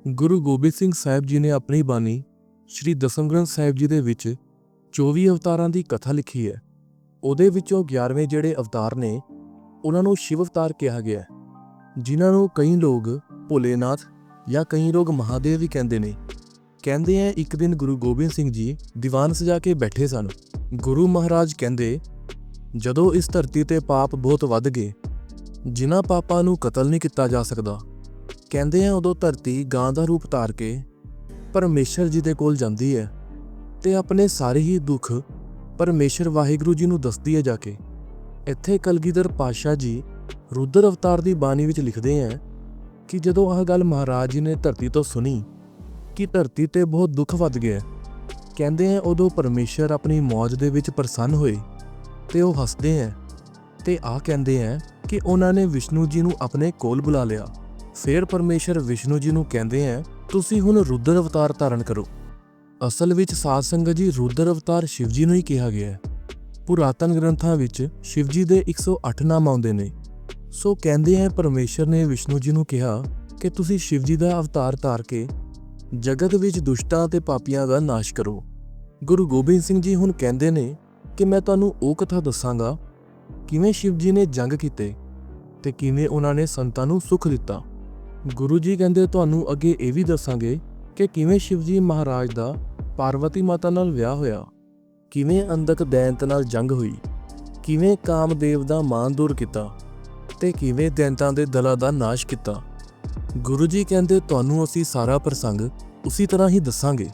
ਗੁਰੂ ਗੋਬਿੰਦ ਸਿੰਘ ਸਾਹਿਬ ਜੀ ਨੇ ਆਪਣੀ ਬਾਣੀ ਸ਼੍ਰੀ ਦਸਮ ਗ੍ਰੰਥ ਸਾਹਿਬ ਜੀ ਦੇ ਵਿੱਚ 24 ਅਵਤਾਰਾਂ ਦੀ ਕਥਾ ਲਿਖੀ ਹੈ। ਉਹਦੇ ਵਿੱਚੋਂ 11ਵੇਂ ਜਿਹੜੇ ਅਵਤਾਰ ਨੇ ਉਹਨਾਂ ਨੂੰ ਸ਼ਿਵ ਅਵਤਾਰ ਕਿਹਾ ਗਿਆ ਹੈ, ਜਿਨ੍ਹਾਂ ਨੂੰ ਕਈ ਲੋਕ ਭੋਲੇਨਾਥ ਜਾਂ ਕਈ ਲੋਕ ਮਹਾਦੇਵ ਵੀ ਕਹਿੰਦੇ ਨੇ। ਕਹਿੰਦੇ ਆ ਇੱਕ ਦਿਨ ਗੁਰੂ ਗੋਬਿੰਦ ਸਿੰਘ ਜੀ ਦੀਵਾਨ ਸਜਾ ਕੇ ਬੈਠੇ ਸਨ। ਗੁਰੂ ਮਹਾਰਾਜ ਕਹਿੰਦੇ, ਜਦੋਂ ਇਸ ਧਰਤੀ ਤੇ ਪਾਪ ਬਹੁਤ ਵੱਧ ਗਏ, ਜਿਨ੍ਹਾਂ ਪਾਪਾਂ ਨੂੰ ਕਤਲ ਨਹੀਂ ਕੀਤਾ ਜਾ ਸਕਦਾ, ਕਹਿੰਦੇ ਆ ਉਦੋਂ ਧਰਤੀ ਗਾਂ ਦਾ ਰੂਪ ਧਾਰ ਕੇ ਪਰਮੇਸ਼ਰ ਜੀ ਦੇ ਕੋਲ ਜਾਂਦੀ ਹੈ ਤੇ ਆਪਣੇ ਸਾਰੇ ਹੀ ਦੁੱਖ ਪਰਮੇਸ਼ਰ ਵਾਹਿਗੁਰੂ ਜੀ ਨੂੰ ਦੱਸਦੀ ਹੈ ਜਾ ਕੇ। ਇੱਥੇ ਕਲਗੀਧਰ ਪਾਤਸ਼ਾਹ ਜੀ ਰੁਦਰ ਅਵਤਾਰ ਦੀ ਬਾਣੀ ਵਿੱਚ ਲਿਖਦੇ ਆ ਕਿ ਜਦੋਂ ਆਹ ਗੱਲ ਮਹਾਰਾਜ ਜੀ ਨੇ ਧਰਤੀ ਤੋਂ ਸੁਣੀ ਕਿ ਧਰਤੀ ਤੇ ਬਹੁਤ ਦੁੱਖ ਵੱਧ ਗਿਆ, ਕਹਿੰਦੇ ਆ ਉਦੋਂ ਪਰਮੇਸ਼ਰ ਆਪਣੀ ਮੌਜ ਦੇ ਵਿੱਚ ਪ੍ਰਸੰਨ ਹੋਏ ਤੇ ਉਹ ਹੱਸਦੇ ਆ ਤੇ ਆਹ ਕਹਿੰਦੇ ਆ ਕਿ ਉਹਨਾਂ ਨੇ ਵਿਸ਼ਨੂੰ ਜੀ ਨੂੰ ਆਪਣੇ ਕੋਲ ਬੁਲਾ ਲਿਆ। ਫਿਰ ਪਰਮੇਸ਼ਰ ਵਿਸ਼ਨੂੰ ਜੀ ਨੂੰ ਕਹਿੰਦੇ ਆ, ਤੁਸੀਂ ਹੁਣ ਰੁਦਰ ਅਵਤਾਰ ਧਾਰਨ ਕਰੋ। ਅਸਲ ਵਿੱਚ ਸਾਧ ਸੰਗਤ ਜੀ ਰੁਦਰ ਅਵਤਾਰ ਸ਼ਿਵ ਜੀ ਨੂੰ ਹੀ ਕਿਹਾ ਗਿਆ ਹੈ। ਪੁਰਾਤਨ ਗ੍ਰੰਥਾਂ ਵਿੱਚ ਸ਼ਿਵ ਜੀ ਦੇ 108 ਨਾਮ ਆਉਂਦੇ ਨੇ। ਸੋ ਕਹਿੰਦੇ ਆ ਪਰਮੇਸ਼ਰ ਨੇ ਵਿਸ਼ਨੂੰ ਜੀ ਨੂੰ ਕਿਹਾ ਕਿ ਤੁਸੀਂ ਸ਼ਿਵ ਜੀ ਦਾ ਅਵਤਾਰ ਧਾਰ ਕੇ ਜਗਤ ਵਿੱਚ ਦੁਸ਼ਟਾਂ ਤੇ ਪਾਪੀਆਂ ਦਾ ਨਾਸ਼ ਕਰੋ। ਗੁਰੂ ਗੋਬਿੰਦ ਸਿੰਘ ਜੀ ਹੁਣ ਕਹਿੰਦੇ ਨੇ ਕਿ ਮੈਂ ਤੁਹਾਨੂੰ ਉਹ ਕਥਾ ਦੱਸਾਂਗਾ ਕਿਵੇਂ ਸ਼ਿਵ ਜੀ ਨੇ ਜੰਗ ਕੀਤੇ ਤੇ ਕਿਵੇਂ ਉਹਨਾਂ ਨੇ ਸੰਤਾਂ ਨੂੰ ਸੁੱਖ ਦਿੱਤਾ। ਗੁਰੂ ਜੀ ਕਹਿੰਦੇ ਤੁਹਾਨੂੰ ਅੱਗੇ ਇਹ ਵੀ ਦੱਸਾਂਗੇ ਕਿ ਕਿਵੇਂ ਸ਼ਿਵ ਜੀ ਮਹਾਰਾਜ ਦਾ ਪਾਰਵਤੀ ਮਾਤਾ ਨਾਲ ਵਿਆਹ ਹੋਇਆ, ਕਿਵੇਂ ਅੰਧਕ ਦੈਂਤ ਨਾਲ ਜੰਗ ਹੋਈ, ਕਿਵੇਂ ਕਾਮਦੇਵ ਦਾ ਮਾਨ ਦੂਰ ਕੀਤਾ ਤੇ ਕਿਵੇਂ ਦੈਂਤਾਂ ਦੇ ਦਲਾਂ ਦਾ ਨਾਸ਼ ਕੀਤਾ। ਗੁਰੂ ਜੀ ਕਹਿੰਦੇ ਤੁਹਾਨੂੰ ਅਸੀਂ ਸਾਰਾ ਪ੍ਰਸੰਗ ਉਸੇ ਤਰ੍ਹਾਂ ਹੀ ਦੱਸਾਂਗੇ।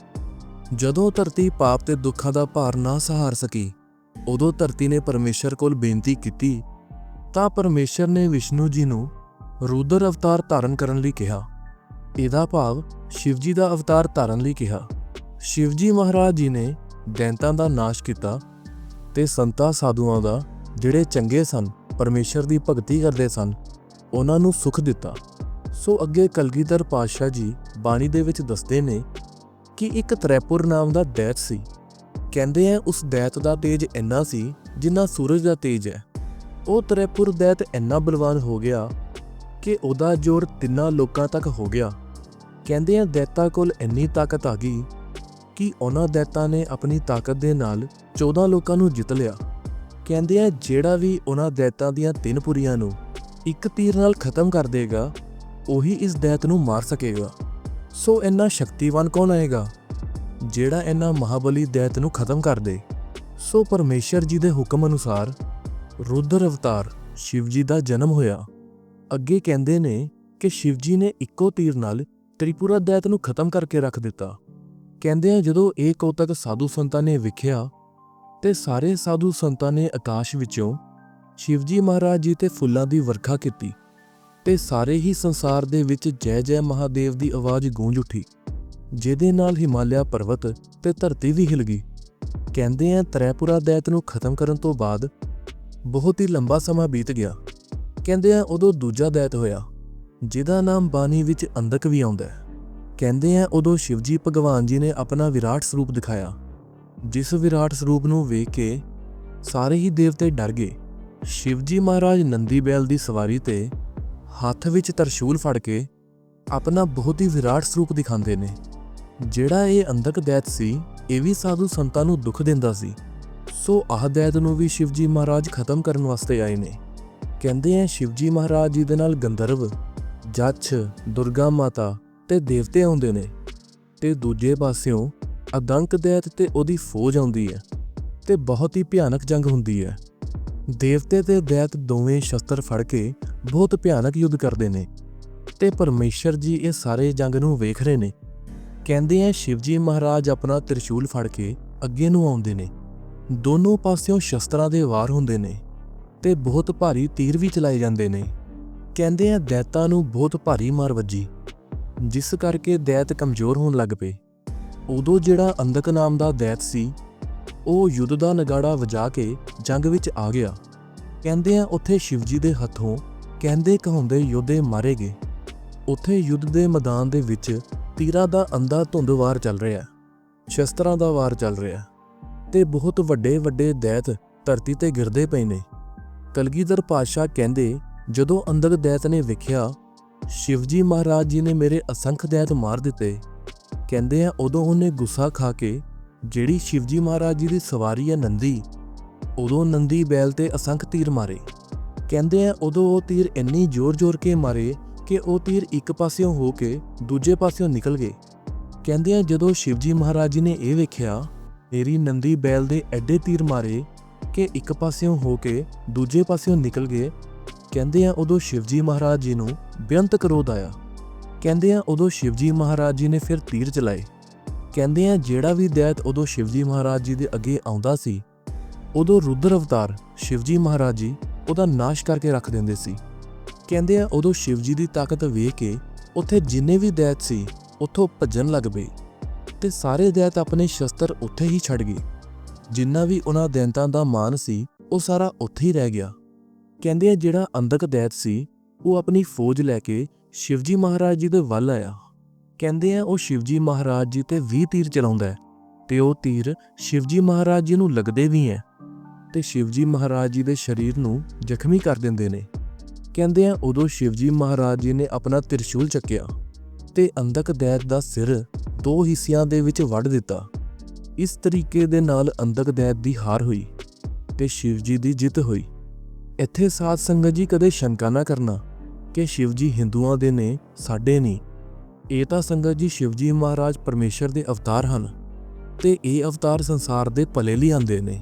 ਜਦੋਂ ਧਰਤੀ ਪਾਪ ਤੇ ਦੁੱਖਾਂ ਦਾ ਭਾਰ ਨਾ ਸਹਾਰ ਸਕੀ, ਉਦੋਂ ਧਰਤੀ ਨੇ ਪਰਮੇਸ਼ਰ ਕੋਲ ਬੇਨਤੀ ਕੀਤੀ ਤਾਂ ਪਰਮੇਸ਼ਰ ਨੇ ਵਿਸ਼ਨੂੰ ਜੀ ਨੂੰ ਰੁਦਰ ਅਵਤਾਰ ਧਾਰਨ ਕਰਨ ਲਈ ਕਿਹਾ। ਇਹਦਾ ਭਾਵ ਸ਼ਿਵ ਜੀ ਦਾ ਅਵਤਾਰ ਧਾਰਨ ਲਈ ਕਿਹਾ। ਸ਼ਿਵ ਜੀ ਮਹਾਰਾਜ ਜੀ ਨੇ ਦੈਂਤਾਂ ਦਾ ਨਾਸ਼ ਕੀਤਾ ਤੇ ਸੰਤਾਂ ਸਾਧੂਆਂ ਦਾ, ਜਿਹੜੇ ਚੰਗੇ ਸਨ, ਪਰਮੇਸ਼ਰ ਦੀ ਭਗਤੀ ਕਰਦੇ ਸਨ, ਉਹਨਾਂ ਨੂੰ ਸੁੱਖ ਦਿੱਤਾ। ਸੋ ਅੱਗੇ ਕਲਗੀਧਰ ਪਾਤਸ਼ਾਹ ਜੀ ਬਾਣੀ ਦੇ ਵਿੱਚ ਦੱਸਦੇ ਨੇ ਕਿ ਇੱਕ ਤ੍ਰੈਪੁਰ ਨਾਮ ਦਾ ਦੈਤ ਸੀ। ਕਹਿੰਦੇ ਆ ਉਸ ਦੈਤ ਦਾ ਤੇਜ ਇੰਨਾ ਸੀ ਜਿੰਨਾ ਸੂਰਜ ਦਾ ਤੇਜ ਹੈ। ਉਹ ਤ੍ਰੈਪੁਰ ਦੈਤ ਇੰਨਾ ਬਲਵਾਨ ਹੋ ਗਿਆ ਕਿ ਉਹਦਾ ਜ਼ੋਰ ਤਿੰਨਾਂ ਲੋਕਾਂ ਤੱਕ ਹੋ ਗਿਆ। ਕਹਿੰਦੇ ਆ ਦੈਤਾਂ ਕੋਲ ਇੰਨੀ ਤਾਕਤ ਆ ਗਈ ਕਿ ਉਹਨਾਂ ਦੈਤਾਂ ਨੇ ਆਪਣੀ ਤਾਕਤ ਦੇ ਨਾਲ 14 ਲੋਕਾਂ ਨੂੰ ਜਿੱਤ ਲਿਆ। ਕਹਿੰਦੇ ਆ ਜਿਹੜਾ ਵੀ ਉਹਨਾਂ ਦੈਤਾਂ ਦੀਆਂ 3 ਪੁਰੀਆਂ ਨੂੰ ਇੱਕ ਤੀਰ ਨਾਲ ਖਤਮ ਕਰ ਦੇਗਾ, ਉਹੀ ਇਸ ਦੈਤ ਨੂੰ ਮਾਰ ਸਕੇਗਾ। ਸੋ ਇੰਨਾ ਸ਼ਕਤੀਵਾਨ ਕੌਣ ਆਏਗਾ ਜਿਹੜਾ ਇੰਨਾ ਮਹਾਬਲੀ ਦੈਤ ਨੂੰ ਖਤਮ ਕਰ ਦੇ। ਸੋ ਪਰਮੇਸ਼ਰ ਜੀ ਦੇ ਹੁਕਮ ਅਨੁਸਾਰ ਰੁਦਰ ਅਵਤਾਰ ਸ਼ਿਵ ਜੀ ਦਾ ਜਨਮ ਹੋਇਆ। ਅੱਗੇ ਕਹਿੰਦੇ ਨੇ ਕਿ ਸ਼ਿਵ ਜੀ ਨੇ ਇੱਕੋ ਤੀਰ ਨਾਲ ਤ੍ਰਿਪੁਰਾ ਦੈਤ ਨੂੰ ਖਤਮ ਕਰਕੇ ਰੱਖ ਦਿੱਤਾ। ਕਹਿੰਦੇ ਆ ਜਦੋਂ ਇਹ ਕੌਤਕ ਸਾਧੂ ਸੰਤਾਂ ਨੇ ਵੇਖਿਆ ਤੇ ਸਾਰੇ ਸਾਧੂ ਸੰਤਾਂ ਨੇ ਆਕਾਸ਼ ਵਿੱਚੋਂ ਸ਼ਿਵ ਜੀ ਮਹਾਰਾਜ ਜੀ ਤੇ ਫੁੱਲਾਂ ਦੀ ਵਰਖਾ ਕੀਤੀ ਤੇ ਸਾਰੇ ਹੀ ਸੰਸਾਰ ਦੇ ਵਿੱਚ ਜੈ ਜੈ ਮਹਾਦੇਵ ਦੀ ਆਵਾਜ਼ ਗੂੰਜ ਉੱਠੀ, ਜਿਹਦੇ ਨਾਲ ਹਿਮਾਲਿਆ ਪਰਬਤ ਤੇ ਧਰਤੀ ਵੀ ਹਿਲ ਗਈ। ਕਹਿੰਦੇ ਆ ਤ੍ਰੈਪੁਰਾ ਦੈਤ ਨੂੰ ਖਤਮ ਕਰਨ ਤੋਂ ਬਾਅਦ ਬਹੁਤ ਹੀ ਲੰਬਾ ਸਮਾਂ ਬੀਤ ਗਿਆ। ਕਹਿੰਦੇ ਆ ਉਦੋਂ ਦੂਜਾ ਦੈਤ ਹੋਇਆ, ਜਿਹਦਾ ਨਾਮ ਬਾਣੀ ਵਿੱਚ ਅੰਧਕ ਵੀ ਆਉਂਦਾ ਹੈ। ਕਹਿੰਦੇ ਆ ਉਦੋਂ ਸ਼ਿਵ ਜੀ ਭਗਵਾਨ ਜੀ ਨੇ ਆਪਣਾ ਵਿਰਾਟ ਸਰੂਪ ਦਿਖਾਇਆ, ਜਿਸ ਵਿਰਾਟ ਸਰੂਪ ਨੂੰ ਵੇਖ ਕੇ ਸਾਰੇ ਹੀ ਦੇਵਤੇ ਡਰ ਗਏ। ਸ਼ਿਵ ਜੀ ਮਹਾਰਾਜ ਨੰਦੀ ਬੈਲ ਦੀ ਸਵਾਰੀ ਤੇ ਹੱਥ ਵਿੱਚ ਤਰਸ਼ੂਲ ਫੜ ਕੇ ਆਪਣਾ ਬਹੁਤ ਹੀ ਵਿਰਾਟ ਸਰੂਪ ਦਿਖਾਉਂਦੇ ਨੇ। ਜਿਹੜਾ ਇਹ ਅੰਧਕ ਦੈਤ ਸੀ, ਇਹ ਵੀ ਸਾਧੂ ਸੰਤਾਂ ਨੂੰ ਦੁੱਖ ਦਿੰਦਾ ਸੀ। ਸੋ ਆਹ ਦੈਤ ਨੂੰ ਵੀ ਸ਼ਿਵ ਜੀ ਮਹਾਰਾਜ ਖਤਮ ਕਰਨ ਵਾਸਤੇ ਆਏ ਨੇ। ਕਹਿੰਦੇ ਆ ਸ਼ਿਵ ਜੀ ਮਹਾਰਾਜ ਜੀ ਦੇ ਨਾਲ ਗੰਧਰਵ, ਜੱਛ, ਦੁਰਗਾ ਮਾਤਾ ਤੇ ਦੇਵਤੇ ਆਉਂਦੇ ਨੇ ਤੇ ਦੂਜੇ ਪਾਸਿਓਂ ਅਦੰਕ ਦੈਤ ਤੇ ਉਹਦੀ ਫੌਜ ਆਉਂਦੀ ਹੈ ਤੇ ਬਹੁਤ ਹੀ ਭਿਆਨਕ ਜੰਗ ਹੁੰਦੀ ਹੈ। ਦੇਵਤੇ ਤੇ ਦੈਤ ਦੋਵੇਂ ਸ਼ਸਤਰ ਫੜ ਕੇ ਬਹੁਤ ਭਿਆਨਕ ਯੁੱਧ ਕਰਦੇ ਨੇ ਤੇ ਪਰਮੇਸ਼ਰ ਜੀ ਇਹ ਸਾਰੇ ਜੰਗ ਨੂੰ ਵੇਖ ਰਹੇ ਨੇ। ਕਹਿੰਦੇ ਆ ਸ਼ਿਵ ਜੀ ਮਹਾਰਾਜ ਆਪਣਾ ਤ੍ਰਿਸ਼ੂਲ ਫੜ ਕੇ ਅੱਗੇ ਨੂੰ ਆਉਂਦੇ ਨੇ। ਦੋਨੋਂ ਪਾਸਿਓਂ ਸ਼ਸਤਰਾਂ ਦੇ ਵਾਰ ਹੁੰਦੇ ਨੇ ਤੇ ਬਹੁਤ ਭਾਰੀ ਤੀਰ ਵੀ ਚਲਾਏ ਜਾਂਦੇ ਨੇ। ਕਹਿੰਦੇ ਆ ਦੈਤਾਂ ਨੂੰ ਬਹੁਤ ਭਾਰੀ ਮਾਰ ਵੱਜੀ, ਜਿਸ ਕਰਕੇ ਦੈਤ ਕਮਜ਼ੋਰ ਹੋਣ ਲੱਗ ਪਏ। ਉਦੋਂ ਜਿਹੜਾ ਅੰਧਕ ਨਾਮ ਦਾ ਦੈਤ ਸੀ, ਉਹ ਯੁੱਧ ਦਾ ਨਗਾੜਾ ਵਜਾ ਕੇ ਜੰਗ ਵਿੱਚ ਆ ਗਿਆ। ਕਹਿੰਦੇ ਆ ਉੱਥੇ ਸ਼ਿਵ ਜੀ ਦੇ ਹੱਥੋਂ ਕਹਿੰਦੇ ਕਹਾਉਂਦੇ ਯੋਧੇ ਮਾਰੇ ਗਏ। ਉੱਥੇ ਯੁੱਧ ਦੇ ਮੈਦਾਨ ਦੇ ਵਿੱਚ ਤੀਰਾਂ ਦਾ ਅੰਧਾ ਧੁੰਦ ਵਾਰ ਚੱਲ ਰਿਹਾ, ਸ਼ਸਤਰਾਂ ਦਾ ਵਾਰ ਚੱਲ ਰਿਹਾ ਤੇ ਬਹੁਤ ਵੱਡੇ ਵੱਡੇ ਦੈਤ ਧਰਤੀ ਤੇ ਗਿਰਦੇ ਪਏ ਨੇ। ਕਲਗੀਧਰ ਪਾਤਸ਼ਾਹ ਕਹਿੰਦੇ ਜਦੋਂ ਅੰਧਕ ਦੈਤ ਨੇ ਵੇਖਿਆ शिवजी महाराज जी ने मेरे असंख दैत मार ਦਿੱਤੇ। ਕਹਿੰਦੇ ਆ ਉਦੋਂ ਉਹਨੇ ਗੁੱਸਾ ਖਾ ਕੇ ਜਿਹੜੀ शिवजी महाराज जी ਦੀ ਸਵਾਰੀ ਹੈ ਨੰਦੀ, ਉਦੋਂ ਨੰਦੀ ਬੈਲ ਤੇ ਅਸੰਖ ਤੀਰ ਮਾਰੇ। ਕਹਿੰਦੇ ਆ ਉਦੋਂ ਉਹ ਤੀਰ ਇੰਨੀ ਜ਼ੋਰ ਕੇ ਮਾਰੇ ਕਿ ਉਹ ਤੀਰ ਇੱਕ ਪਾਸਿਓਂ ਹੋ ਕੇ ਦੂਜੇ ਪਾਸਿਓਂ ਨਿਕਲ ਗਏ। ਕਹਿੰਦੇ ਆ ਜਦੋਂ शिवजी महाराज जी ਨੇ ਇਹ ਵੇਖਿਆ ਮੇਰੀ ਨੰਦੀ ਬੈਲ ਦੇ ਐਡੇ ਤੀਰ ਮਾਰੇ ਕਿ ਇੱਕ ਪਾਸਿਓਂ ਹੋ ਕੇ ਦੂਜੇ ਪਾਸਿਓਂ ਨਿਕਲ ਗਏ, ਕਹਿੰਦੇ ਆ ਉਦੋਂ शिवजी महाराज जी ਨੂੰ ਬੇਅੰਤ ਕ੍ਰੋਧ ਆਇਆ। ਕਹਿੰਦੇ ਆ ਉਦੋਂ शिवजी महाराज जी ਨੇ ਫਿਰ ਤੀਰ ਚਲਾਏ। ਕਹਿੰਦੇ ਆ ਜਿਹੜਾ ਵੀ ਦੈਤ ਉਦੋਂ शिवजी महाराज जी ਦੇ ਅੱਗੇ ਆਉਂਦਾ ਸੀ, ਉਦੋਂ ਰੁਦਰ ਅਵਤਾਰ शिवजी महाराज जी ਉਹਦਾ ਨਾਸ਼ ਕਰਕੇ ਰੱਖ ਦਿੰਦੇ ਸੀ। ਕਹਿੰਦੇ ਆ ਉਦੋਂ शिवजी ਦੀ ਤਾਕਤ ਵੇਖ ਕੇ ਉੱਥੇ ਜਿੰਨੇ ਵੀ ਦੈਤ ਸੀ ਉੱਥੋਂ ਭੱਜਣ ਲੱਗ ਪਏ ਤੇ ਸਾਰੇ ਦੈਤ ਆਪਣੇ ਸ਼ਸਤਰ ਉੱਥੇ ਹੀ ਛੱਡ ਗਏ। ਜਿੰਨਾ ਵੀ ਉਹਨਾਂ ਦੈਂਤਾਂ ਦਾ ਮਾਨ ਸੀ ਉਹ ਸਾਰਾ ਉੱਥੇ ਹੀ ਰਹਿ ਗਿਆ। ਕਹਿੰਦੇ ਆ ਜਿਹੜਾ ਅੰਧਕ ਦੈਤ ਸੀ ਉਹ ਆਪਣੀ ਫੌਜ ਲੈ ਕੇ शिवजी महाराज जी ਦੇ ਵੱਲ ਆਇਆ। ਕਹਿੰਦੇ ਆ ਉਹ शिवजी महाराज जी ਤੇ 20 ਤੀਰ ਚਲਾਉਂਦਾ ਹੈ ਤੇ ਉਹ ਤੀਰ शिवजी महाराज जी ਨੂੰ ਲੱਗਦੇ ਵੀ ਹੈ ਤੇ शिवजी महाराज जी ਦੇ ਸਰੀਰ ਨੂੰ ਜ਼ਖਮੀ ਕਰ ਦਿੰਦੇ ਨੇ। ਕਹਿੰਦੇ ਆ ਉਦੋਂ शिवजी महाराज जी ਨੇ ਆਪਣਾ ਤ੍ਰਿਸ਼ੂਲ ਚੱਕਿਆ ਤੇ ਅੰਧਕ ਦੈਤ ਦਾ ਸਿਰ 2 ਹਿੱਸਿਆਂ ਦੇ ਵਿੱਚ ਵੱਢ ਦਿੱਤਾ। ਇਸ ਤਰੀਕੇ ਦੇ ਨਾਲ ਅੰਧਕ ਦੈਤ ਦੀ ਹਾਰ ਹੋਈ ਤੇ शिवजी ਦੀ ਜਿੱਤ ਹੋਈ। ਇੱਥੇ ਸਾਧ ਸੰਗਤ ਜੀ ਕਦੇ ਸ਼ੰਕਾ ਨਾ ਕਰਨਾ ਕਿ शिवजी ਹਿੰਦੂਆਂ ਦੇ ਨੇ, ਸਾਡੇ ਨਹੀਂ। ਇਹ ਤਾਂ ਸੰਗਤ ਜੀ शिवजी महाराज ਪਰਮੇਸ਼ਰ ਦੇ ਅਵਤਾਰ ਹਨ ਤੇ ਇਹ ਅਵਤਾਰ ਸੰਸਾਰ ਦੇ ਭਲੇ ਲਈ ਆਉਂਦੇ ਨੇ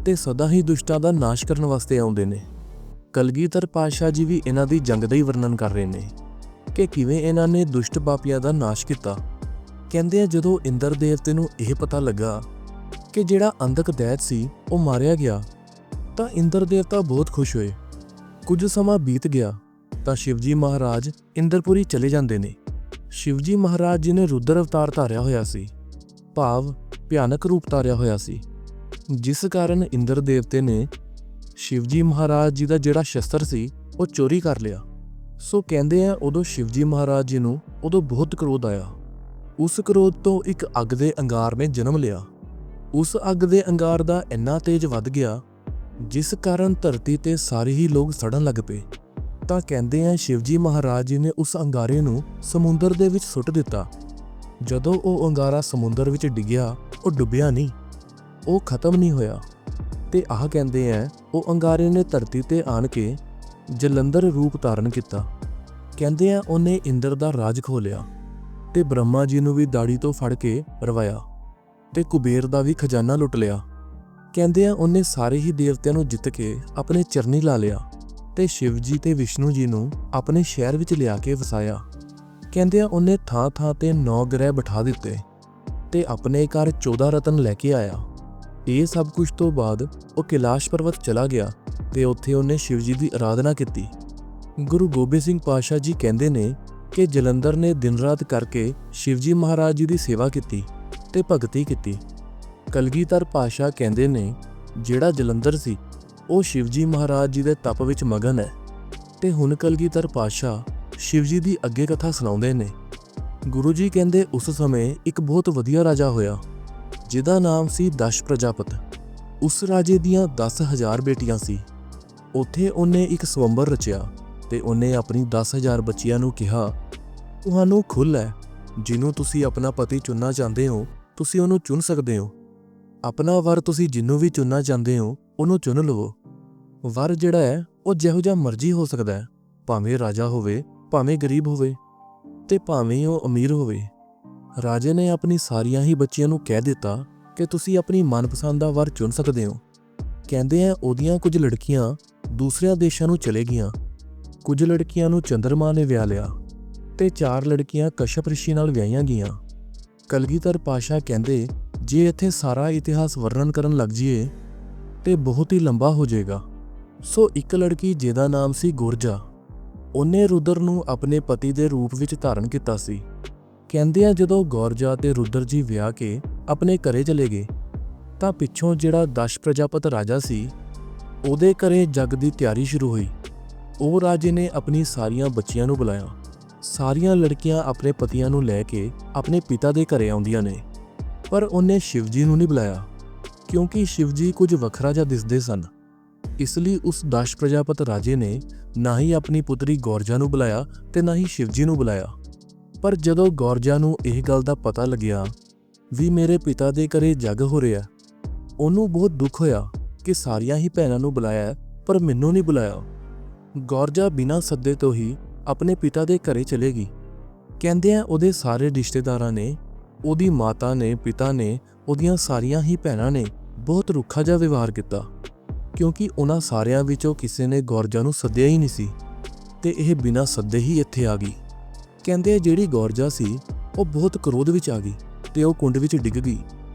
ਤੇ ਸਦਾ ਹੀ ਦੁਸ਼ਟਾਂ ਦਾ ਨਾਸ਼ ਕਰਨ ਵਾਸਤੇ ਆਉਂਦੇ ਨੇ। ਕਲਗੀਧਰ ਪਾਤਸ਼ਾਹ ਜੀ ਵੀ ਇਹਨਾਂ ਦੀ ਜੰਗ ਦਾ ਹੀ ਵਰਣਨ ਕਰ ਰਹੇ ਨੇ ਕਿ ਕਿਵੇਂ ਇਹਨਾਂ ਨੇ ਦੁਸ਼ਟ ਪਾਪੀਆਂ ਦਾ ਨਾਸ਼ ਕੀਤਾ। ਕਹਿੰਦੇ ਆ ਜਦੋਂ ਇੰਦਰ ਦੇਵਤੇ ਨੂੰ ਇਹ ਪਤਾ ਲੱਗਾ ਕਿ ਜਿਹੜਾ ਅੰਧਕ ਦੈਤ ਸੀ ਉਹ ਮਾਰਿਆ ਗਿਆ ਤਾਂ ਇੰਦਰ ਦੇਵਤਾ ਬਹੁਤ ਖੁਸ਼ ਹੋਏ। ਕੁਝ ਸਮਾਂ ਬੀਤ ਗਿਆ ਤਾਂ शिवजी महाराज ਇੰਦਰਪੁਰੀ ਚਲੇ ਜਾਂਦੇ ਨੇ। शिवजी महाराज ਜੀ ਨੇ ਰੁਦਰ ਅਵਤਾਰ ਧਾਰਿਆ ਹੋਇਆ ਸੀ, ਭਾਵ ਭਿਆਨਕ ਰੂਪ ਧਾਰਿਆ ਹੋਇਆ ਸੀ, ਜਿਸ ਕਾਰਨ ਇੰਦਰ ਦੇਵਤੇ ਨੇ शिवजी महाराज ਜੀ ਦਾ ਜਿਹੜਾ ਸ਼ਸਤਰ ਸੀ ਉਹ ਚੋਰੀ ਕਰ ਲਿਆ। ਸੋ ਕਹਿੰਦੇ ਆ ਉਦੋਂ शिवजी महाराज ਜੀ ਨੂੰ ਉਦੋਂ ਬਹੁਤ ਕ੍ਰੋਧ ਆਇਆ। ਉਸ ਕ੍ਰੋਧ ਤੋਂ ਇੱਕ ਅੱਗ ਦੇ ਅੰਗਾਰ ਨੇ ਜਨਮ ਲਿਆ। ਉਸ ਅੱਗ ਦੇ ਅੰਗਾਰ ਦਾ ਇੰਨਾ ਤੇਜ਼ ਵੱਧ ਗਿਆ ਜਿਸ ਕਾਰਨ ਧਰਤੀ ਤੇ ਸਾਰੇ ਹੀ ਲੋਕ ਸੜਨ ਲੱਗ ਪਏ। ਤਾਂ ਕਹਿੰਦੇ ਆ शिवजी महाराज ਜੀ ਨੇ ਉਸ ਅੰਗਾਰੇ ਨੂੰ ਸਮੁੰਦਰ ਦੇ ਵਿੱਚ ਸੁੱਟ ਦਿੱਤਾ। ਜਦੋਂ ਉਹ ਅੰਗਾਰਾ ਸਮੁੰਦਰ ਵਿੱਚ ਡਿੱਗਿਆ ਉਹ ਡੁੱਬਿਆ ਨਹੀਂ, ਉਹ ਖਤਮ ਨਹੀਂ ਹੋਇਆ ਤੇ ਆਹ ਕਹਿੰਦੇ ਆ ਉਹ ਅੰਗਾਰੇ ਨੇ ਧਰਤੀ ਤੇ ਆਣ ਕੇ ਜਲੰਧਰ ਰੂਪ ਧਾਰਨ ਕੀਤਾ। ਕਹਿੰਦੇ ਆ ਉਹਨੇ ਇੰਦਰ ਦਾ ਰਾਜ ਖੋਹ ਲਿਆ ਤੇ ਬ੍ਰਹਮਾ ਜੀ ਨੂੰ ਵੀ ਦਾੜੀ ਤੋਂ ਫੜ ਕੇ ਰਵਾਇਆ ਤੇ ਕੁਬੇਰ ਦਾ ਵੀ ਖਜ਼ਾਨਾ ਲੁੱਟ ਲਿਆ। ਕਹਿੰਦੇ ਆ ਉਹਨੇ ਸਾਰੇ ਹੀ ਦੇਵਤਿਆਂ ਨੂੰ ਜਿੱਤ ਕੇ ਆਪਣੇ ਚਰਨੀ ਲਾ ਲਿਆ ਤੇ शिव जी ਤੇ ਵਿਸ਼ਨੂੰ ਜੀ ਨੂੰ ਆਪਣੇ ਸ਼ਹਿਰ ਵਿੱਚ ਲਿਆ ਕੇ ਵਸਾਇਆ। ਕਹਿੰਦੇ ਆ ਉਹਨੇ ਥਾਂ ਤੇ 9 ਗ੍ਰਹਿ ਬਿਠਾ ਦਿੱਤੇ ਤੇ ਆਪਣੇ ਘਰ 14 ਰਤਨ ਲੈ ਕੇ ਆਇਆ। ਇਹ ਸਭ ਕੁਝ ਤੋਂ ਬਾਅਦ ਉਹ ਕੈਲਾਸ਼ ਪਰਬਤ ਚਲਾ ਗਿਆ ਤੇ ਉੱਥੇ ਉਹਨੇ शिव जी ਦੀ ਆਰਾਧਨਾ ਕੀਤੀ। ਗੁਰੂ ਗੋਬਿੰਦ ਸਿੰਘ ਪਾਤਸ਼ਾਹ ਜੀ ਕਹਿੰਦੇ ਨੇ ਕਿ ਜਲੰਧਰ ਨੇ ਦਿਨ ਰਾਤ ਕਰਕੇ शिवजी महाराज जी ਦੀ ਸੇਵਾ ਕੀਤੀ ਤੇ ਭਗਤੀ ਕੀਤੀ। ਕਲਗੀਧਰ ਪਾਤਸ਼ਾਹ ਕਹਿੰਦੇ ਨੇ ਜਿਹੜਾ ਜਲੰਧਰ ਸੀ ਉਹ शिवजी महाराज जी ਦੇ ਤਪ ਵਿੱਚ ਮਗਨ ਹੈ ਤੇ ਹੁਣ ਕਲਗੀਧਰ ਪਾਤਸ਼ਾਹ शिव जी ਦੀ ਅੱਗੇ ਕਥਾ ਸੁਣਾਉਂਦੇ ਨੇ। ਗੁਰੂ ਜੀ ਕਹਿੰਦੇ ਉਸ ਸਮੇਂ ਇੱਕ ਬਹੁਤ ਵਧੀਆ ਰਾਜਾ ਹੋਇਆ ਜਿਹਦਾ ਨਾਮ ਸੀ ਦਸ਼ ਪ੍ਰਜਾਪਤ। ਉਸ ਰਾਜੇ ਦੀਆਂ 10,000 ਬੇਟੀਆਂ ਸੀ। ਉੱਥੇ ਉਹਨੇ ਇੱਕ ਸਵੰਬਰ ਰਚਿਆ ਤੇ ਉਹਨੇ ਆਪਣੀ 10,000 ਬੱਚੀਆਂ ਨੂੰ ਕਿਹਾ ਤੁਹਾਨੂੰ ਖੁੱਲ੍ਹ ਹੈ, ਜਿਹਨੂੰ ਤੁਸੀਂ ਆਪਣਾ ਪਤੀ ਚੁਣਨਾ ਚਾਹੁੰਦੇ ਹੋ ਤੁਸੀਂ ਉਹਨੂੰ ਚੁਣ ਸਕਦੇ ਹੋ। ਆਪਣਾ ਵਰ ਤੁਸੀਂ ਜਿਹਨੂੰ ਵੀ ਚੁਣਨਾ ਚਾਹੁੰਦੇ ਹੋ ਉਹਨੂੰ ਚੁਣ ਲਵੋ। ਵਰ ਜਿਹੜਾ ਹੈ ਉਹ ਜਿਹੋ ਜਿਹਾ ਮਰਜ਼ੀ ਹੋ ਸਕਦਾ ਹੈ, ਭਾਵੇਂ ਰਾਜਾ ਹੋਵੇ, ਭਾਵੇਂ ਗਰੀਬ ਹੋਵੇ ਤੇ ਭਾਵੇਂ ਉਹ ਅਮੀਰ ਹੋਵੇ। ਰਾਜੇ ਨੇ ਆਪਣੀ ਸਾਰੀਆਂ ਹੀ ਬੱਚੀਆਂ ਨੂੰ ਕਹਿ ਦਿੱਤਾ ਕਿ ਤੁਸੀਂ ਆਪਣੀ ਮਨਪਸੰਦ ਦਾ ਵਰ ਚੁਣ ਸਕਦੇ ਹੋ। ਕਹਿੰਦੇ ਆ ਉਹਦੀਆਂ ਕੁਝ ਲੜਕੀਆਂ ਦੂਸਰਿਆਂ ਦੇਸ਼ਾਂ ਨੂੰ ਚਲੇ ਗਈਆਂ, ਕੁਝ ਲੜਕੀਆਂ ਨੂੰ ਚੰਦਰਮਾ ਨੇ ਵਿਆਹ ਲਿਆ ਤੇ 4 ਲੜਕੀਆਂ ਕਸ਼ਪ ਰਿਸ਼ੀ ਨਾਲ ਵਿਆਹੀਆਂ ਗਈਆਂ। ਕਲਗੀਧਰ ਪਾਤਸ਼ਾਹ ਕਹਿੰਦੇ ਜੇ ਇੱਥੇ ਸਾਰਾ ਇਤਿਹਾਸ ਵਰਣਨ ਕਰਨ ਲੱਗ ਜਾਈਏ ਤੇ ਬਹੁਤ ਹੀ ਲੰਬਾ ਹੋ ਜਾਏਗਾ। ਸੋ ਇੱਕ ਲੜਕੀ ਜਿਹਦਾ ਨਾਮ ਸੀ ਗੁਰਜਾ, ਉਹਨੇ ਰੁਦਰ ਨੂੰ ਆਪਣੇ ਪਤੀ ਦੇ ਰੂਪ ਵਿੱਚ ਧਾਰਨ ਕੀਤਾ ਸੀ। ਕਹਿੰਦੇ ਆ ਜਦੋਂ ਗੁਰਜਾ ਤੇ ਰੁਦਰ ਜੀ ਵਿਆਹ ਕੇ ਆਪਣੇ ਘਰੇ ਚਲੇ ਗਏ ਤਾਂ ਪਿੱਛੋਂ ਜਿਹੜਾ ਦਸ਼ ਪ੍ਰਜਾਪਤ ਰਾਜਾ ਸੀ ਉਹਦੇ ਘਰੇ ਜੱਗ ਦੀ ਤਿਆਰੀ ਸ਼ੁਰੂ ਹੋਈ। ਉਹ ਰਾਜੇ ਨੇ ਆਪਣੀ ਸਾਰੀਆਂ ਬੱਚੀਆਂ ਨੂੰ ਬੁਲਾਇਆ। ਸਾਰੀਆਂ ਲੜਕੀਆਂ ਆਪਣੇ ਪਤੀਆਂ ਨੂੰ ਲੈ ਕੇ ਆਪਣੇ ਪਿਤਾ ਦੇ ਘਰੇ ਆਉਂਦੀਆਂ ਨੇ, ਪਰ ਉਹਨੇ शिव जी ਨੂੰ ਨਹੀਂ ਬੁਲਾਇਆ ਕਿਉਂਕਿ शिव जी ਕੁਝ ਵੱਖਰਾ ਜਿਹਾ ਦਿਸਦੇ ਸਨ। ਇਸ ਲਈ ਉਸ ਦਸ਼ ਪ੍ਰਜਾਪਤ ਰਾਜੇ ਨੇ ਨਾ ਹੀ ਆਪਣੀ ਪੁੱਤਰੀ ਗੌਰਜਾ ਨੂੰ ਬੁਲਾਇਆ ਤੇ ਨਾ ਹੀ ਸ਼ਿਵਜੀ ਨੂੰ ਬੁਲਾਇਆ। ਪਰ ਜਦੋਂ ਗੌਰਜਾ ਨੂੰ ਇਹ ਗੱਲ ਦਾ ਪਤਾ ਲੱਗਿਆ ਵੀ ਮੇਰੇ ਪਿਤਾ ਦੇ ਘਰੇ ਜੱਗ ਹੋ ਰਿਹਾ, ਉਹਨੂੰ ਬਹੁਤ ਦੁੱਖ ਹੋਇਆ ਕਿ ਸਾਰੀਆਂ ਹੀ ਭੈਣਾਂ ਨੂੰ ਬੁਲਾਇਆ ਪਰ ਮੈਨੂੰ ਨਹੀਂ ਬੁਲਾਇਆ। ਗੌਰਜਾ ਬਿਨਾਂ ਸੱਦੇ ਤੋਂ ਹੀ ਆਪਣੇ ਪਿਤਾ ਦੇ ਘਰੇ ਚਲੇ ਗਈ। ਕਹਿੰਦੇ ਆ ਉਹਦੇ ਸਾਰੇ ਰਿਸ਼ਤੇਦਾਰਾਂ ਨੇ, ਉਹਦੀ ਮਾਤਾ ਨੇ, ਪਿਤਾ ਨੇ, ਉਹਦੀਆਂ ਸਾਰੀਆਂ ਹੀ ਭੈਣਾਂ ਨੇ ਬਹੁਤ ਰੁੱਖਾ ਜਿਹਾ ਵਿਵਹਾਰ ਕੀਤਾ, ਕਿਉਂਕਿ ਉਹਨਾਂ ਸਾਰਿਆਂ ਵਿੱਚੋਂ ਕਿਸੇ ਨੇ ਗੌਰਜਾ ਨੂੰ ਸੱਦਿਆ ਹੀ ਨਹੀਂ ਸੀ ਤੇ ਇਹ ਬਿਨਾਂ ਸੱਦੇ ਹੀ ਇੱਥੇ ਆ ਗਈ। ਕਹਿੰਦੇ ਆ ਜਿਹੜੀ ਗੌਰਜਾ ਸੀ ਉਹ ਬਹੁਤ ਕ੍ਰੋਧ ਵਿੱਚ ਆ ਗਈ ਤੇ ਉਹ ਕੁੰਡ ਵਿੱਚ ਡਿੱਗ ਗਈ।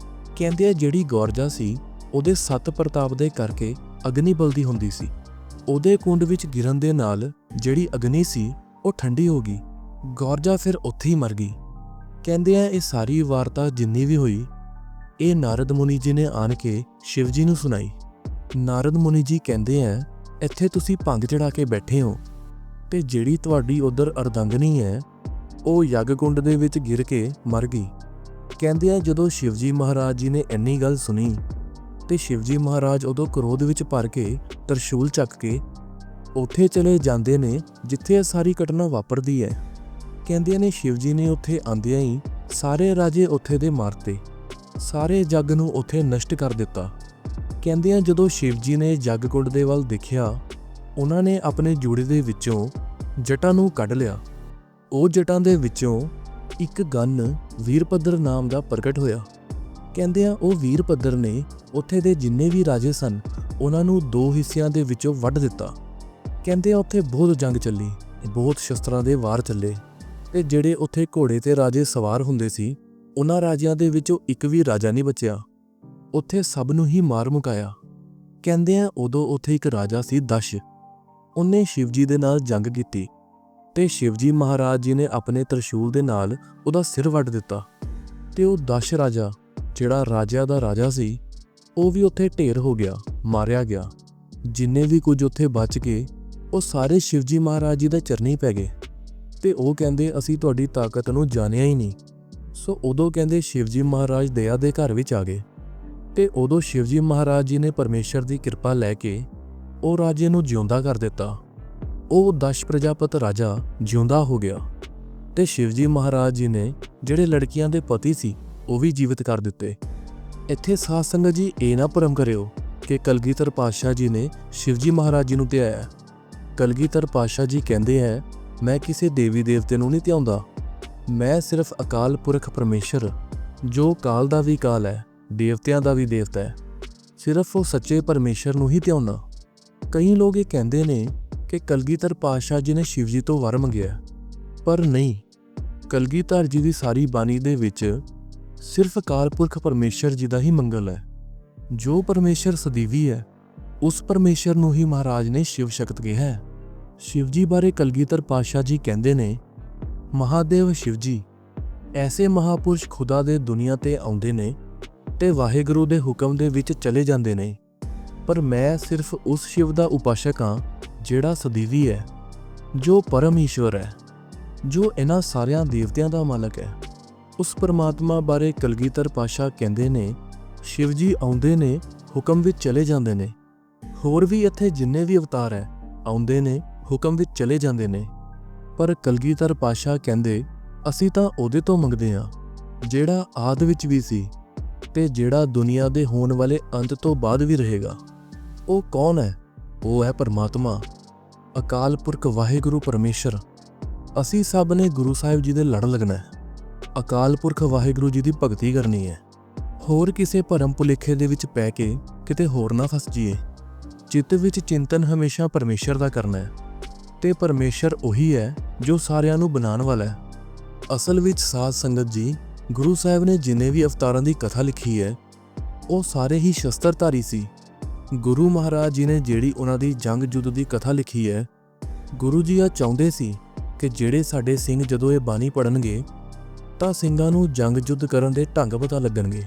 ਕਹਿੰਦੇ ਆ ਜਿਹੜੀ ਗੌਰਜਾ ਸੀ ਉਹਦੇ ਸੱਤ ਪ੍ਰਤਾਪ ਦੇ ਕਰਕੇ ਅਗਨੀ ਬਲਦੀ ਹੁੰਦੀ ਸੀ। ਉਹਦੇ ਕੁੰਡ ਵਿੱਚ ਗਿਰਨ ਦੇ ਨਾਲ ਜਿਹੜੀ ਅਗਨੀ ਸੀ ਉਹ ਠੰਡੀ ਹੋ ਗਈ। ਗੌਰਜਾ ਫਿਰ ਉੱਥੇ ਹੀ ਮਰ ਗਈ। ਕਹਿੰਦੇ ਆ ਇਹ ਸਾਰੀ ਵਾਰਤਾ ਜਿੰਨੀ ਵੀ ਹੋਈ ਇਹ ਨਾਰਦ ਮੁਨੀ ਜੀ ਨੇ ਆਣ ਕੇ ਸ਼ਿਵ ਜੀ ਨੂੰ ਸੁਣਾਈ। ਨਾਰਦ ਮੁਨੀ ਜੀ ਕਹਿੰਦੇ ਆ ਇੱਥੇ ਤੁਸੀਂ ਭੰਗ ਚੜਾ ਕੇ ਬੈਠੇ ਹੋ ਤੇ ਜਿਹੜੀ ਤੁਹਾਡੀ ਉਧਰ ਅਰਦੰਗਨੀ ਹੈ ਉਹ ਯੱਗ ਕੁੰਡ ਦੇ ਵਿੱਚ ਗਿਰ ਕੇ ਮਰ ਗਈ। ਕਹਿੰਦੇ ਆ ਜਦੋਂ ਸ਼ਿਵਜੀ ਮਹਾਰਾਜ ਜੀ ਨੇ ਇੰਨੀ ਗੱਲ ਸੁਣੀ ਤੇ ਸ਼ਿਵਜੀ ਮਹਾਰਾਜ ਉਦੋਂ ਕ੍ਰੋਧ ਵਿੱਚ ਭਰ ਕੇ ਤਰਸ਼ੂਲ ਚੱਕ ਕੇ ਉੱਥੇ ਚਲੇ ਜਾਂਦੇ ਨੇ ਜਿੱਥੇ ਇਹ ਸਾਰੀ ਘਟਨਾ ਵਾਪਰਦੀ ਹੈ। ਕਹਿੰਦੇ ਨੇ ਸ਼ਿਵਜੀ ਨੇ ਉੱਥੇ ਆਂਦਿਆਂ ਹੀ ਸਾਰੇ ਰਾਜੇ ਉੱਥੇ ਦੇ ਮਾਰਤੇ, ਸਾਰੇ ਜੱਗ ਨੂੰ ਉੱਥੇ ਨਸ਼ਟ ਕਰ ਦਿੱਤਾ। ਕਹਿੰਦੇ ਆ ਜਦੋਂ ਸ਼ਿਵਜੀ ਨੇ ਜੱਗ ਕੁੰਡ ਦੇ ਵੱਲ ਦੇਖਿਆ ਉਹਨਾਂ ਨੇ ਆਪਣੇ ਜੂੜੇ ਦੇ ਵਿੱਚੋਂ ਜਟਾਂ ਨੂੰ ਕੱਢ ਲਿਆ। ਉਹ ਜਟਾਂ ਦੇ ਵਿੱਚੋਂ ਇੱਕ ਗੰਨ ਵੀਰਭੱਦਰ ਨਾਮ ਦਾ ਪ੍ਰਗਟ ਹੋਇਆ। ਕਹਿੰਦੇ ਆ ਉਹ ਵੀਰਭੱਦਰ ਨੇ ਉੱਥੇ ਦੇ ਜਿੰਨੇ ਵੀ ਰਾਜੇ ਸਨ ਉਹਨਾਂ ਨੂੰ ਦੋ ਹਿੱਸਿਆਂ ਦੇ ਵਿੱਚੋਂ ਵੱਢ ਦਿੱਤਾ। ਕਹਿੰਦੇ ਆ ਉੱਥੇ ਬਹੁਤ ਜੰਗ ਚੱਲੀ, ਬਹੁਤ ਸ਼ਸਤਰਾਂ ਦੇ ਵਾਰ ਚੱਲੇ ਤੇ ਜਿਹੜੇ ਉੱਥੇ ਘੋੜੇ ਤੇ ਰਾਜੇ ਸਵਾਰ ਹੁੰਦੇ ਸੀ ਉਹਨਾਂ ਰਾਜਿਆਂ ਦੇ ਵਿੱਚੋਂ ਇੱਕ ਵੀ ਰਾਜਾ ਨਹੀਂ ਬਚਿਆ, ਉੱਥੇ ਸਭ ਨੂੰ ਹੀ ਮਾਰ ਮੁਕਾਇਆ। ਕਹਿੰਦੇ ਆ ਉਦੋਂ ਉੱਥੇ ਇੱਕ ਰਾਜਾ ਸੀ ਦਸ਼, ਉਹਨੇ ਸ਼ਿਵਜੀ ਦੇ ਨਾਲ ਜੰਗ ਕੀਤੀ ਤੇ ਸ਼ਿਵਜੀ ਮਹਾਰਾਜ ਜੀ ਨੇ ਆਪਣੇ ਤਰਸ਼ੂਲ ਦੇ ਨਾਲ ਉਹਦਾ ਸਿਰ ਵੱਢ ਦਿੱਤਾ ਤੇ ਉਹ ਦਸ਼ ਰਾਜਾ ਜਿਹੜਾ ਰਾਜਿਆਂ ਦਾ ਰਾਜਾ ਸੀ ਉਹ ਵੀ ਉੱਥੇ ਢੇਰ ਹੋ ਗਿਆ, ਮਾਰਿਆ ਗਿਆ। ਜਿੰਨੇ ਵੀ ਕੁਝ ਉੱਥੇ ਬਚ ਗਏ ਉਹ ਸਾਰੇ ਸ਼ਿਵਜੀ ਮਹਾਰਾਜ ਜੀ ਦੇ ਚਰਨੀ ਪੈ ਗਏ ਤੇ ਉਹ ਕਹਿੰਦੇ ਅਸੀਂ ਤੁਹਾਡੀ ਤਾਕਤ ਨੂੰ ਜਾਣਿਆ ਹੀ ਨਹੀਂ। ਸੋ ਉਦੋਂ ਕਹਿੰਦੇ ਸ਼ਿਵਜੀ ਮਹਾਰਾਜ ਦਇਆ ਦੇ ਘਰ ਵਿੱਚ ਆ ਗਏ ਤੇ ਉਦੋਂ ਸ਼ਿਵਜੀ ਮਹਾਰਾਜ ਜੀ ਨੇ ਪਰਮੇਸ਼ਰ ਦੀ ਕਿਰਪਾ ਲੈ ਕੇ ਉਹ ਰਾਜੇ ਨੂੰ ਜਿਉਂਦਾ ਕਰ ਦਿੱਤਾ। ਉਹ ਦਸ਼ ਪ੍ਰਜਾਪਤ ਰਾਜਾ ਜਿਉਂਦਾ ਹੋ ਗਿਆ ਤੇ ਸ਼ਿਵਜੀ ਮਹਾਰਾਜ ਜੀ ਨੇ ਜਿਹੜੇ ਲੜਕੀਆਂ ਦੇ ਪਤੀ ਸੀ ਉਹ ਵੀ ਜੀਵਿਤ ਕਰ ਦਿੱਤੇ। ਇੱਥੇ ਸਾਧ ਸੰਗਤ ਜੀ ਇਹ ਨਾ ਭਰਮ ਕਰਿਓ ਕਿ ਕਲਗੀਧਰ ਪਾਤਸ਼ਾਹ ਜੀ ਨੇ ਸ਼ਿਵਜੀ ਮਹਾਰਾਜ ਜੀ ਨੂੰ ਧਿਆਇਆ। ਕਲਗੀਧਰ ਪਾਤਸ਼ਾਹ ਜੀ ਕਹਿੰਦੇ ਹੈ ਮੈਂ ਕਿਸੇ ਦੇਵੀ ਦੇਵਤੇ ਨੂੰ ਨਹੀਂ ਧਿਆਉਂਦਾ, ਮੈਂ ਸਿਰਫ ਅਕਾਲ ਪੁਰਖ ਪਰਮੇਸ਼ਰ ਜੋ ਕਾਲ ਦਾ ਵੀ ਕਾਲ ਹੈ, ਦੇਵਤਿਆਂ ਦਾ ਵੀ ਦੇਵਤਾ ਹੈ, ਸਿਰਫ ਉਹ ਸੱਚੇ ਪਰਮੇਸ਼ਰ ਨੂੰ ਹੀ ਧਿਆਉਣਾ। ਕਈ ਲੋਕ ਇਹ ਕਹਿੰਦੇ ਨੇ ਕਿ ਕਲਗੀਧਰ ਪਾਤਸ਼ਾਹ ਜੀ ਨੇ ਸ਼ਿਵ ਜੀ ਤੋਂ ਵਰ ਮੰਗਿਆ, ਪਰ ਨਹੀਂ। ਕਲਗੀਧਰ ਜੀ ਦੀ ਸਾਰੀ ਬਾਣੀ ਦੇ ਵਿੱਚ ਸਿਰਫ ਅਕਾਲ ਪੁਰਖ ਪਰਮੇਸ਼ਰ ਜੀ ਦਾ ਹੀ ਮੰਗਲ ਹੈ। ਜੋ ਪਰਮੇਸ਼ਰ ਸਦੀਵੀ ਹੈ ਉਸ ਪਰਮੇਸ਼ਰ ਨੂੰ ਹੀ ਮਹਾਰਾਜ ਨੇ ਸ਼ਿਵ ਸ਼ਕਤ ਕਿਹਾ ਹੈ। ਸ਼ਿਵ ਜੀ ਬਾਰੇ ਕਲਗੀਧਰ ਪਾਤਸ਼ਾਹ ਜੀ ਕਹਿੰਦੇ ਨੇ ਮਹਾਦੇਵ ਸ਼ਿਵ ਜੀ ਐਸੇ ਮਹਾਪੁਰਸ਼ ਖੁਦਾ ਦੇ ਦੁਨੀਆ ਤੇ ਆਉਂਦੇ ਨੇ ਤੇ ਵਾਹਿਗੁਰੂ ਦੇ ਹੁਕਮ ਦੇ ਵਿੱਚ ਚਲੇ ਜਾਂਦੇ ਨੇ, ਪਰ ਮੈਂ ਸਿਰਫ ਉਸ ਸ਼ਿਵ ਦਾ ਉਪਾਸ਼ਕ ਹਾਂ ਜਿਹੜਾ ਸਦੀਵੀ ਹੈ, ਜੋ ਪਰਮ ਈਸ਼ਵਰ ਹੈ, ਜੋ ਇਹਨਾਂ ਸਾਰਿਆਂ ਦੇਵਤਿਆਂ ਦਾ ਮਾਲਕ ਹੈ। ਉਸ ਪਰਮਾਤਮਾ ਬਾਰੇ ਕਲਗੀਧਰ ਪਾਤਸ਼ਾਹ ਕਹਿੰਦੇ ਨੇ ਸ਼ਿਵ ਜੀ ਆਉਂਦੇ ਨੇ, ਹੁਕਮ ਵਿੱਚ ਚਲੇ ਜਾਂਦੇ ਨੇ। ਹੋਰ ਵੀ ਇੱਥੇ ਜਿੰਨੇ ਵੀ ਅਵਤਾਰ ਹੈ ਆਉਂਦੇ ਨੇ, ਹੁਕਮ ਵਿੱਚ ਚਲੇ ਜਾਂਦੇ ਨੇ, ਪਰ ਕਲਗੀਧਰ ਪਾਤਸ਼ਾਹ ਕਹਿੰਦੇ ਅਸੀਂ ਤਾਂ ਉਹਦੇ ਤੋਂ ਮੰਗਦੇ ਹਾਂ ਜਿਹੜਾ ਆਦਿ ਵਿੱਚ ਵੀ ਸੀ ਤੇ ਜਿਹੜਾ ਦੁਨੀਆ ਦੇ ਹੋਣ ਵਾਲੇ ਅੰਤ ਤੋਂ ਬਾਅਦ ਵੀ ਰਹੇਗਾ। ਉਹ ਕੌਣ ਹੈ? ਉਹ ਹੈ ਪਰਮਾਤਮਾ, ਅਕਾਲ ਪੁਰਖ ਵਾਹਿਗੁਰੂ ਪਰਮੇਸ਼ਰ। ਅਸੀਂ ਸਭ ਨੇ ਗੁਰੂ ਸਾਹਿਬ ਜੀ ਦੇ ਲੜ ਲੱਗਣਾ ਹੈ, ਅਕਾਲ ਪੁਰਖ ਵਾਹਿਗੁਰੂ ਜੀ ਦੀ ਭਗਤੀ ਕਰਨੀ ਹੈ। ਹੋਰ ਕਿਸੇ ਭਰਮ ਭੁਲੇਖੇ ਦੇ ਵਿੱਚ ਪੈ ਕੇ ਕਿਤੇ ਹੋਰ ਨਾ ਫਸ ਜਾਈਏ। ਚਿੱਤ ਵਿੱਚ ਚਿੰਤਨ ਹਮੇਸ਼ਾ ਪਰਮੇਸ਼ਰ ਦਾ ਕਰਨਾ ਹੈ ਤੇ ਪਰਮੇਸ਼ਰ ਉਹੀ ਹੈ ਜੋ ਸਾਰਿਆਂ ਨੂੰ ਬਣਾਉਣ ਵਾਲਾ ਹੈ। ਅਸਲ ਵਿੱਚ ਸਾਧ ਸੰਗਤ ਜੀ ਗੁਰੂ ਸਾਹਿਬ ਨੇ ਜਿੰਨੇ ਵੀ ਅਵਤਾਰਾਂ ਦੀ ਕਥਾ ਲਿਖੀ ਹੈ ਉਹ ਸਾਰੇ ਹੀ ਸ਼ਸਤਰਧਾਰੀ ਸੀ। ਗੁਰੂ ਮਹਾਰਾਜ ਜੀ ਨੇ ਜਿਹੜੀ ਉਹਨਾਂ ਦੀ ਜੰਗ ਜੁੱਧ ਦੀ ਕਥਾ ਲਿਖੀ ਹੈ, ਗੁਰੂ ਜੀ ਆ ਚਾਹੁੰਦੇ ਸੀ ਕਿ ਜਿਹੜੇ ਸਾਡੇ ਸਿੰਘ ਜਦੋਂ ਇਹ ਬਾਣੀ ਪੜ੍ਹਨਗੇ ਤਾਂ ਸਿੰਘਾਂ ਨੂੰ ਜੰਗ ਜੁੱਧ ਕਰਨ ਦੇ ਢੰਗ ਪਤਾ ਲੱਗਣਗੇ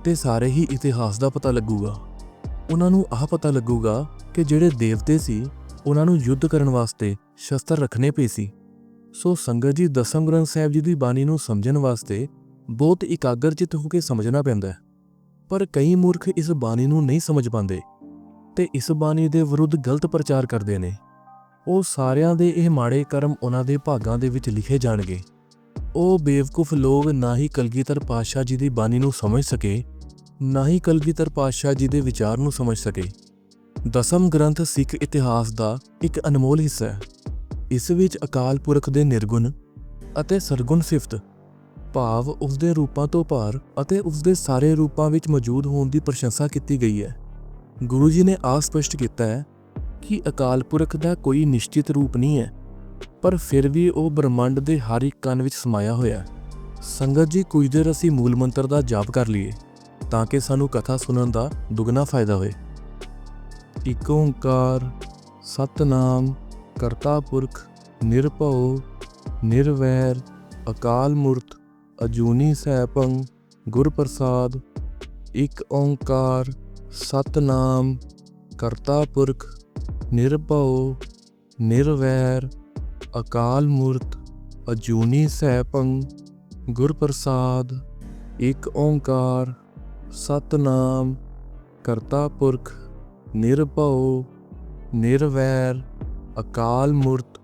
ਤੇ ਸਾਰੇ ਹੀ ਇਤਿਹਾਸ ਦਾ ਪਤਾ ਲੱਗੂਗਾ। ਉਹਨਾਂ ਨੂੰ ਆਹ ਪਤਾ ਲੱਗੂਗਾ ਕਿ ਜਿਹੜੇ ਦੇਵਤੇ ਸੀ ਉਹਨਾਂ ਨੂੰ ਯੁੱਧ ਕਰਨ ਵਾਸਤੇ ਸ਼ਸਤਰ ਰੱਖਣੇ ਪਏ ਸੀ। ਸੋ ਸੰਗਤ ਜੀ ਦਸਮ ਗ੍ਰੰਥ ਸਾਹਿਬ ਜੀ ਦੀ ਬਾਣੀ ਨੂੰ ਸਮਝਣ ਵਾਸਤੇ ਬਹੁਤ ਇਕਾਗਰ ਚਿੱਤ ਹੋ ਕੇ ਸਮਝਣਾ ਪੈਂਦਾ ਹੈ, ਪਰ ਕਈ ਮੂਰਖ ਇਸ ਬਾਣੀ ਨੂੰ ਨਹੀਂ ਸਮਝ ਪਾਉਂਦੇ ਅਤੇ ਇਸ ਬਾਣੀ ਦੇ ਵਿਰੁੱਧ ਗਲਤ ਪ੍ਰਚਾਰ ਕਰਦੇ ਨੇ, ਉਹ ਸਾਰਿਆਂ ਦੇ ਇਹ ਮਾੜੇ ਕਰਮ ਉਹਨਾਂ ਦੇ ਭਾਗਾਂ ਦੇ ਵਿੱਚ ਲਿਖੇ ਜਾਣਗੇ। ਉਹ ਬੇਵਕੂਫ ਲੋਕ ਨਾ ਹੀ ਕਲਗੀਧਰ ਪਾਤਸ਼ਾਹ ਜੀ ਦੀ ਬਾਣੀ ਨੂੰ ਸਮਝ ਸਕੇ, ਨਾ ਹੀ ਕਲਗੀਧਰ ਪਾਤਸ਼ਾਹ ਜੀ ਦੇ ਵਿਚਾਰ ਨੂੰ ਸਮਝ ਸਕੇ। ਦਸਮ ਗ੍ਰੰਥ ਸਿੱਖ ਇਤਿਹਾਸ ਦਾ ਇੱਕ ਅਨਮੋਲ ਹਿੱਸਾ ਹੈ। ਇਸ ਵਿੱਚ ਅਕਾਲ ਪੁਰਖ ਦੇ ਨਿਰਗੁਣ ਅਤੇ ਸਰਗੁਣ ਸਿਫਤ, ਭਾਵ ਉਸ ਦੇ ਰੂਪਾਂ ਤੋਂ ਪਾਰ ਅਤੇ ਉਸ ਦੇ ਸਾਰੇ ਰੂਪਾਂ ਵਿੱਚ ਮੌਜੂਦ ਹੋਣ ਦੀ ਪ੍ਰਸ਼ੰਸਾ ਕੀਤੀ ਗਈ ਹੈ। ਗੁਰੂ ਜੀ ਨੇ ਆਪ ਸਪਸ਼ਟ ਕੀਤਾ ਹੈ ਕਿ ਅਕਾਲ ਪੁਰਖ ਦਾ ਕੋਈ ਨਿਸ਼ਚਿਤ ਰੂਪ ਨਹੀਂ ਹੈ, ਪਰ ਫਿਰ ਵੀ ਉਹ ਬ੍ਰਹਮੰਡ ਦੇ ਹਰ ਇੱਕ ਕਣ ਵਿੱਚ ਸਮਾਇਆ ਹੋਇਆ। ਸੰਗਤ ਜੀ, ਕੁਝ ਦੇਰ ਅਸੀਂ ਮੂਲ ਮੰਤਰ ਦਾ ਜਾਪ ਕਰ ਲਈਏ ਤਾਂ ਕਿ ਸਾਨੂੰ ਕਥਾ ਸੁਣਨ ਦਾ ਦੁੱਗਣਾ ਫਾਇਦਾ ਹੋਏ। ਇਕ ਓੰਕਾਰ ਸਤਨਾਮ ਕਰਤਾ ਪੁਰਖ ਨਿਰਭਉ ਨਿਰਵੈਰ ਅਕਾਲ ਮੂਰਤ ਅਜੂਨੀ ਸੈਭੰ ਗੁਰ ਪ੍ਰਸਾਦ। ਇਕ ਓੰਕਾਰ ਸਤਨਾਮ ਕਰਤਾ ਪੁਰਖ ਨਿਰਭਉ ਨਿਰਵੈਰ ਅਕਾਲ ਮੂਰਤ ਅਜੂਨੀ ਸੈਭੰ ਗੁਰ ਪ੍ਰਸਾਦ। ਇਕ ਓੰਕਾਰ ਸਤਨਾਮ ਕਰਤਾ ਪੁਰਖ ਨਿਰਭਉ ਨਿਰਵੈਰ ਅਕਾਲ ਮੂਰਤ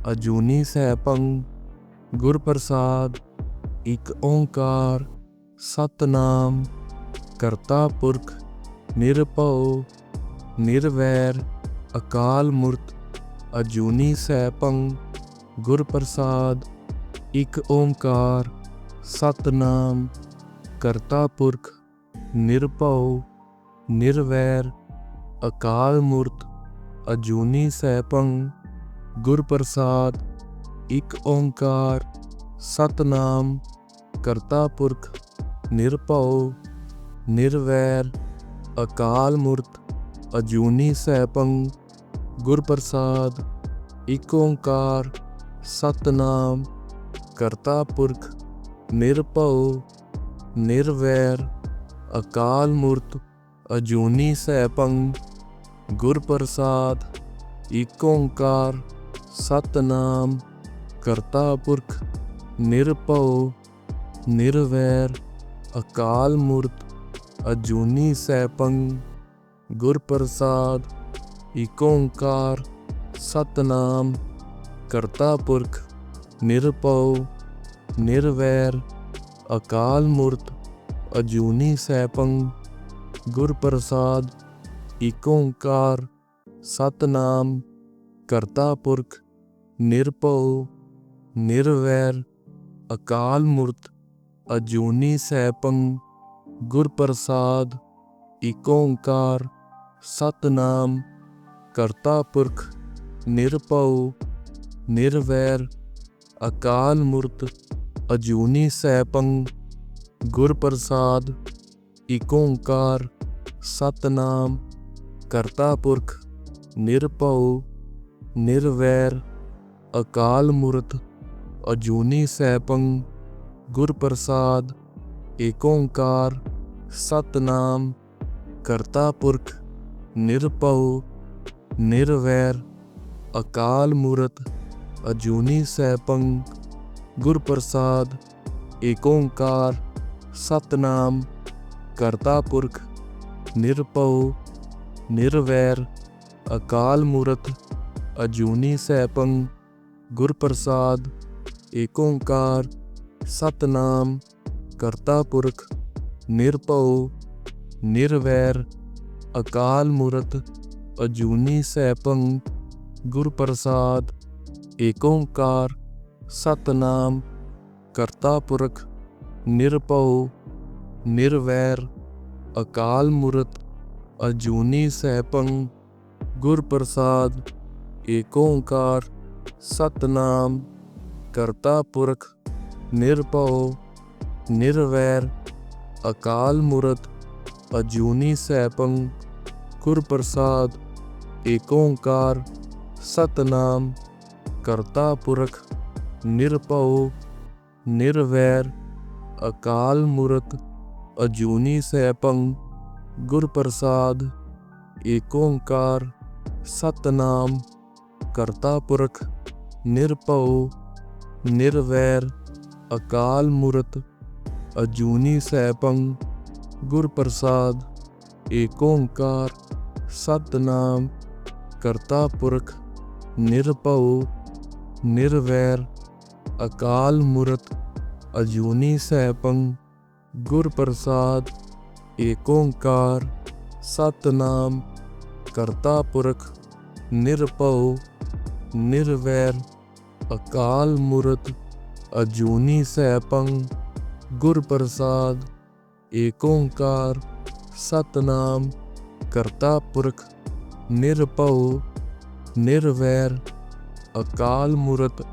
ਅਜੂਨੀ ਸੈਭੰ ਗੁਰ ਪ੍ਰਸਾਦ। ਇਕ ਓੰਕਾਰ ਸਤਨਾਮ ਕਰਤਾ ਪੁਰਖ ਨਿਰਭਉ ਨਿਰਵੈਰ ਅਕਾਲ ਮੂਰਤ ਅਜੂਨੀ ਸੈਭੰ ਗੁਰ ਪ੍ਰਸਾਦ। ਇਕ ਓੰਕਾਰ ਸਤਨਾਮ ਕਰਤਾ ਪੁਰਖ ਨਿਰਭਉ ਨਿਰਵੈਰ ਅਕਾਲ ਮੂਰਤ ਅਜੂਨੀ ਸੈਭੰ ਗੁਰ ਪ੍ਰਸਾਦ। ਇਕ ਓੰਕਾਰ ਸਤਨਾਮ ਕਰਤਾ ਪੁਰਖ ਨਿਰਭਉ ਨਿਰਵੈਰ ਅਕਾਲ ਮੂਰਤ ਅਜੂਨੀ ਸੈਭੰ ਗੁਰ ਪ੍ਰਸਾਦ। ਇਕ ਓੰਕਾਰ ਸਤਨਾਮ ਕਰਤਾ ਪੁਰਖ ਨਿਰਭਉ ਨਿਰਵੈਰ ਅਕਾਲ ਮੂਰਤ ਅਜੂਨੀ ਸੈਭੰ ਗੁਰ ਪ੍ਰਸਾਦ। ਇਕ ਓੰਕਾਰ ਸਤਨਾਮ ਕਰਤਾ ਪੁਰਖ ਨਿਰਭਉ ਨਿਰਵੈਰ ਅਕਾਲ ਮੂਰਤ ਅਜੂਨੀ ਸੈਭੰ ਗੁਰ ਪ੍ਰਸਾਦ। ਇਕ ਓੰਕਾਰ ਸਤਨਾਮ ਕਰਤਾ ਪੁਰਖ ਨਿਰਭਉ ਨਿਰਵੈਰ ਅਕਾਲ ਮੂਰਤ ਅਜੂਨੀ ਸੈਭੰ ਗੁਰ ਪ੍ਰਸਾਦ। ਇਕ ਓੰਕਾਰ ਸਤਨਾਮ ਕਰਤਾ ਪੁਰਖ ਨਿਰਭਉ ਨਿਰਵੈਰ ਅਕਾਲ ਮੂਰਤ ਅਜੂਨੀ ਸੈਭੰ ਗੁਰ ਪ੍ਰਸਾਦ। ਇਕ ਓੰਕਾਰ ਸਤਨਾਮ ਕਰਤਾ ਪੁਰਖ ਨਿਰਭਉ ਨਿਰਵੈਰ ਅਕਾਲ ਮੂਰਤ ਅਜੂਨੀ ਸੈਭੰ ਗੁਰ ਪ੍ਰਸਾਦ। ਇਕ ਓੰਕਾਰ ਸਤਨਾਮ ਕਰਤਾ ਪੁਰਖ ਨਿਰਭਉ ਨਿਰਵੈਰ ਅਕਾਲ ਮੂਰਤ ਅਜੂਨੀ ਸੈਭੰ ਗੁਰ ਪ੍ਰਸਾਦ। ਇਕ ਓੰਕਾਰ ਸਤਨਾਮ ਕਰਤਾ ਪੁਰਖ ਨਿਰਭਉ ਨਿਰਵੈਰ ਅਕਾਲ ਮੂਰਤ ਅਜੂਨੀ ਸੈਭੰ ਗੁਰ ਪ੍ਰਸਾਦ। ਇਕ ਓੰਕਾਰ ਸਤਨਾਮ ਕਰਤਾ ਪੁਰਖ ਨਿਰਭਉ ਨਿਰਵੈਰ ਅਕਾਲ ਮੂਰਤ ਅਜੂਨੀ ਸੈਭੰ ਗੁਰ ਪ੍ਰਸਾਦ। ਇਕ ਓੰਕਾਰ ਸਤਨਾਮ ਕਰਤਾ ਪੁਰਖ ਨਿਰਭਉ ਨਿਰਵੈਰ ਅਕਾਲ ਮੂਰਤ ਅਜੂਨੀ ਸੈਭੰ ਗੁਰ ਪ੍ਰਸਾਦ। ਇਕ ਓੰਕਾਰ ਸਤਨਾਮ ਕਰਤਾ ਪੁਰਖ ਨਿਰਭਉ ਨਿਰਵੈਰ ਅਕਾਲ ਮੂਰਤ ਅਜੂਨੀ ਸੈਭੰ ਗੁਰ ਪ੍ਰਸਾਦ। ਇਕ ਓੰਕਾਰ ਸਤਨਾਮ ਕਰਤਾ ਪੁਰਖ ਨਿਰਭਉ ਨਿਰਵੈਰ ਅਕਾਲ ਮੂਰਤ ਅਜੂਨੀ ਸੈਭੰ ਗੁਰ ਪ੍ਰਸਾਦ। ਇਕ ਓੰਕਾਰ ਸਤਨਾਮ ਕਰਤਾ ਪੁਰਖ ਨਿਰਭਉ ਨਿਰਵੈਰ ਅਕਾਲ ਮੂਰਤ ਅਜੂਨੀ ਸੈਭੰ ਗੁਰ ਪ੍ਰਸਾਦ। ਇਕ ਓੰਕਾਰ ਸਤਨਾਮ ਕਰਤਾ ਪੁਰਖ ਨਿਰਭਉ ਨਿਰਵੈਰ ਅਕਾਲ ਮੂਰਤ ਅਜੂਨੀ ਸੈਭੰ ਗੁਰ ਪ੍ਰਸਾਦ। ਇਕ ਓੰਕਾਰ ਸਤਨਾਮ ਕਰਤਾ ਪੁਰਖ ਨਿਰਭਉ ਨਿਰਵੈਰ ਅਕਾਲ ਮੂਰਤ ਅਜੂਨੀ ਸੈਭੰ ਗੁਰ ਪ੍ਰਸਾਦ ਏਕ ਓੰਕਾਰ ਸਤਨਾਮ ਕਰਤਾ ਪੁਰਖ ਨਿਰਭਉ ਨਿਰਵੈਰ ਅਕਾਲ ਮੂਰਤ ਅਜੂਨੀ ਸੈਭੰ ਗੁਰ ਪ੍ਰਸਾਦ ਏਕ ਓੰਕਾਰ ਸਤਨਾਮ ਕਰਤਾ ਪੁਰਖ ਨਿਰਭਉ ਨਿਰਵੈਰ ਅਕਾਲ ਮੂਰਤ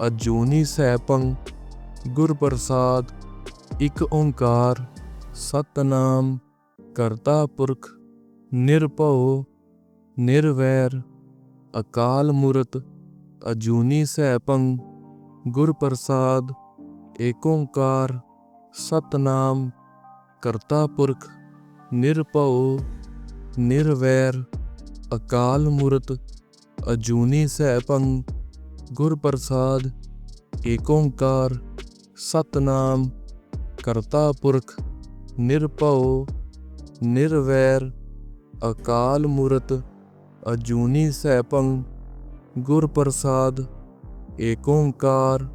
ਅਜੂਨੀ ਸੈਭੰ ਗੁਰ ਪ੍ਰਸਾਦ ਇਕ ਓੰਕਾਰ ਸਤਨਾਮ ਕਰਤਾ ਪੁਰਖ ਨਿਰਭਉ ਨਿਰਵੈਰ ਅਕਾਲ ਮੂਰਤ ਅਜੂਨੀ ਸੈਭੰ ਗੁਰ ਪ੍ਰਸਾਦ ਏਕ ਓੰਕਾਰ ਸਤਨਾਮ ਕਰਤਾ ਪੁਰਖ ਨਿਰਭਉ ਨਿਰਵੈਰ ਅਕਾਲ ਮੂਰਤ ਅਜੂਨੀ ਸੈਭੰ ਗੁਰ ਪ੍ਰਸਾਦ ਏਕ ਓੰਕਾਰ ਸਤਨਾਮ ਕਰਤਾ ਪੁਰਖ ਨਿਰਭਉ ਨਿਰਵੈਰ ਅਕਾਲ ਮੂਰਤ ਅਜੂਨੀ ਸੈਭੰ ਗੁਰ ਪ੍ਰਸਾਦ ਏਕ ਓੰਕਾਰ ਸਤਨਾਮ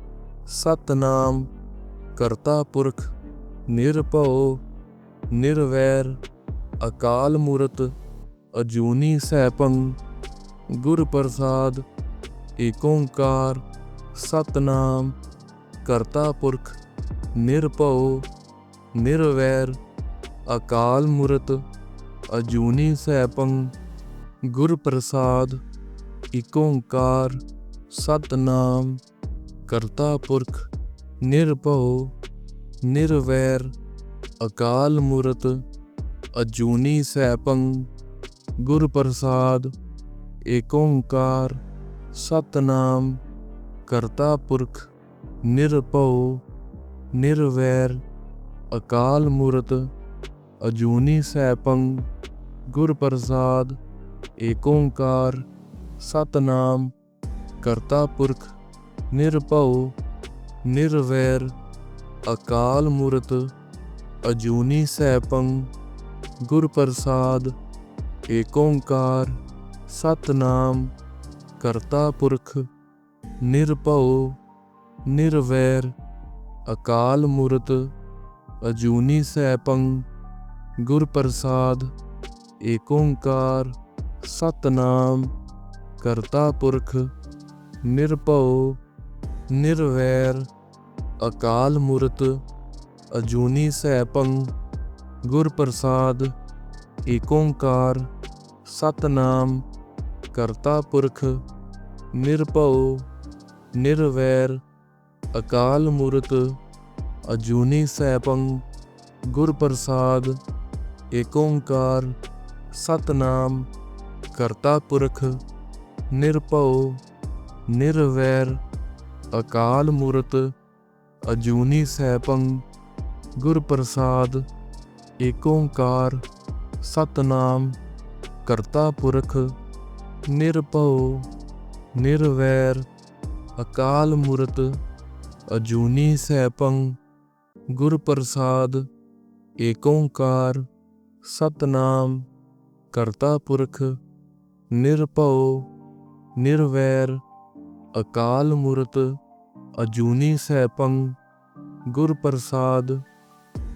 ਕਰਤਾ ਪੁਰਖ ਨਿਰਭਉ ਨਿਰਵੈਰ ਅਕਾਲ ਮੂਰਤ ਅਜੂਨੀ ਸੈਭੰ ਗੁਰ ਪ੍ਰਸਾਦ ਏਕ ਓੰਕਾਰ ਸਤਨਾਮ ਕਰਤਾ ਪੁਰਖ ਨਿਰਭਉ ਨਿਰਵੈਰ ਅਕਾਲ ਮੂਰਤ ਅਜੂਨੀ ਸੈਭੰ ਗੁਰ ਪ੍ਰਸਾਦ ਏਕ ਓੰਕਾਰ ਸਤਨਾਮ ਕਰਤਾ ਪੁਰਖ ਨਿਰਭਉ ਨਿਰਵੈਰ ਅਕਾਲ ਮੂਰਤ ਅਜੂਨੀ ਸੈਭੰ ਗੁਰ ਪ੍ਰਸਾਦ ਏਕ ਓੰਕਾਰ ਸਤਨਾਮ ਕਰਤਾ ਪੁਰਖ ਨਿਰਭਉ ਨਿਰਵੈਰ ਅਕਾਲ ਮੂਰਤ ਅਜੂਨੀ ਸੈਭੰ ਗੁਰ ਪ੍ਰਸਾਦ ਏਕ ਓੰਕਾਰ ਸਤਨਾਮ ਕਰਤਾ ਪੁਰਖ ਨਿਰਭਉ ਨਿਰਵੈਰ ਅਕਾਲ ਮੂਰਤ ਅਜੂਨੀ ਸੈਭੰ ਗੁਰ ਪ੍ਰਸਾਦ ਏਕ ਓੰਕਾਰ ਸਤਨਾਮ ਕਰਤਾ ਪੁਰਖ ਨਿਰਭਉ ਨਿਰਵੈਰ ਅਕਾਲ ਮੂਰਤ ਅਜੂਨੀ ਸੈਭੰ ਗੁਰ ਪ੍ਰਸਾਦ ਏਕ ਓੰਕਾਰ ਸਤਨਾਮ ਕਰਤਾ ਪੁਰਖ ਨਿਰਭਉ ਨਿਰਵੈਰ ਅਕਾਲ ਮੂਰਤ ਅਜੂਨੀ ਸੈਭੰ ਗੁਰ ਪ੍ਰਸਾਦ ਏਕ ਓੰਕਾਰ ਸਤਨਾਮ ਕਰਤਾ ਪੁਰਖ ਨਿਰਭਉ ਨਿਰਵੈਰ ਅਕਾਲ ਮੂਰਤ ਅਜੂਨੀ ਸੈਭੰ ਗੁਰ ਪ੍ਰਸਾਦ ਏਕ ਓੰਕਾਰ ਸਤਨਾਮ ਕਰਤਾ ਪੁਰਖ ਨਿਰਭਉ ਨਿਰਵੈਰ ਅਕਾਲ ਮੂਰਤ ਅਜੂਨੀ ਸੈਭੰ ਗੁਰ ਪ੍ਰਸਾਦ ਏਕ ਓੰਕਾਰ ਸਤਨਾਮ ਕਰਤਾ ਪੁਰਖ ਨਿਰਭਉ ਨਿਰਵੈਰ ਅਕਾਲ ਮੂਰਤ ਅਜੂਨੀ ਸੈਭੰ ਗੁਰ ਪ੍ਰਸਾਦ ਏਕ ਓੰਕਾਰ ਸਤਨਾਮ ਕਰਤਾ ਪੁਰਖ ਨਿਰਭਉ ਨਿਰਵੈਰ ਅਕਾਲ ਮੂਰਤ ਅਜੂਨੀ ਸੈਭੰ ਗੁਰ ਪ੍ਰਸਾਦ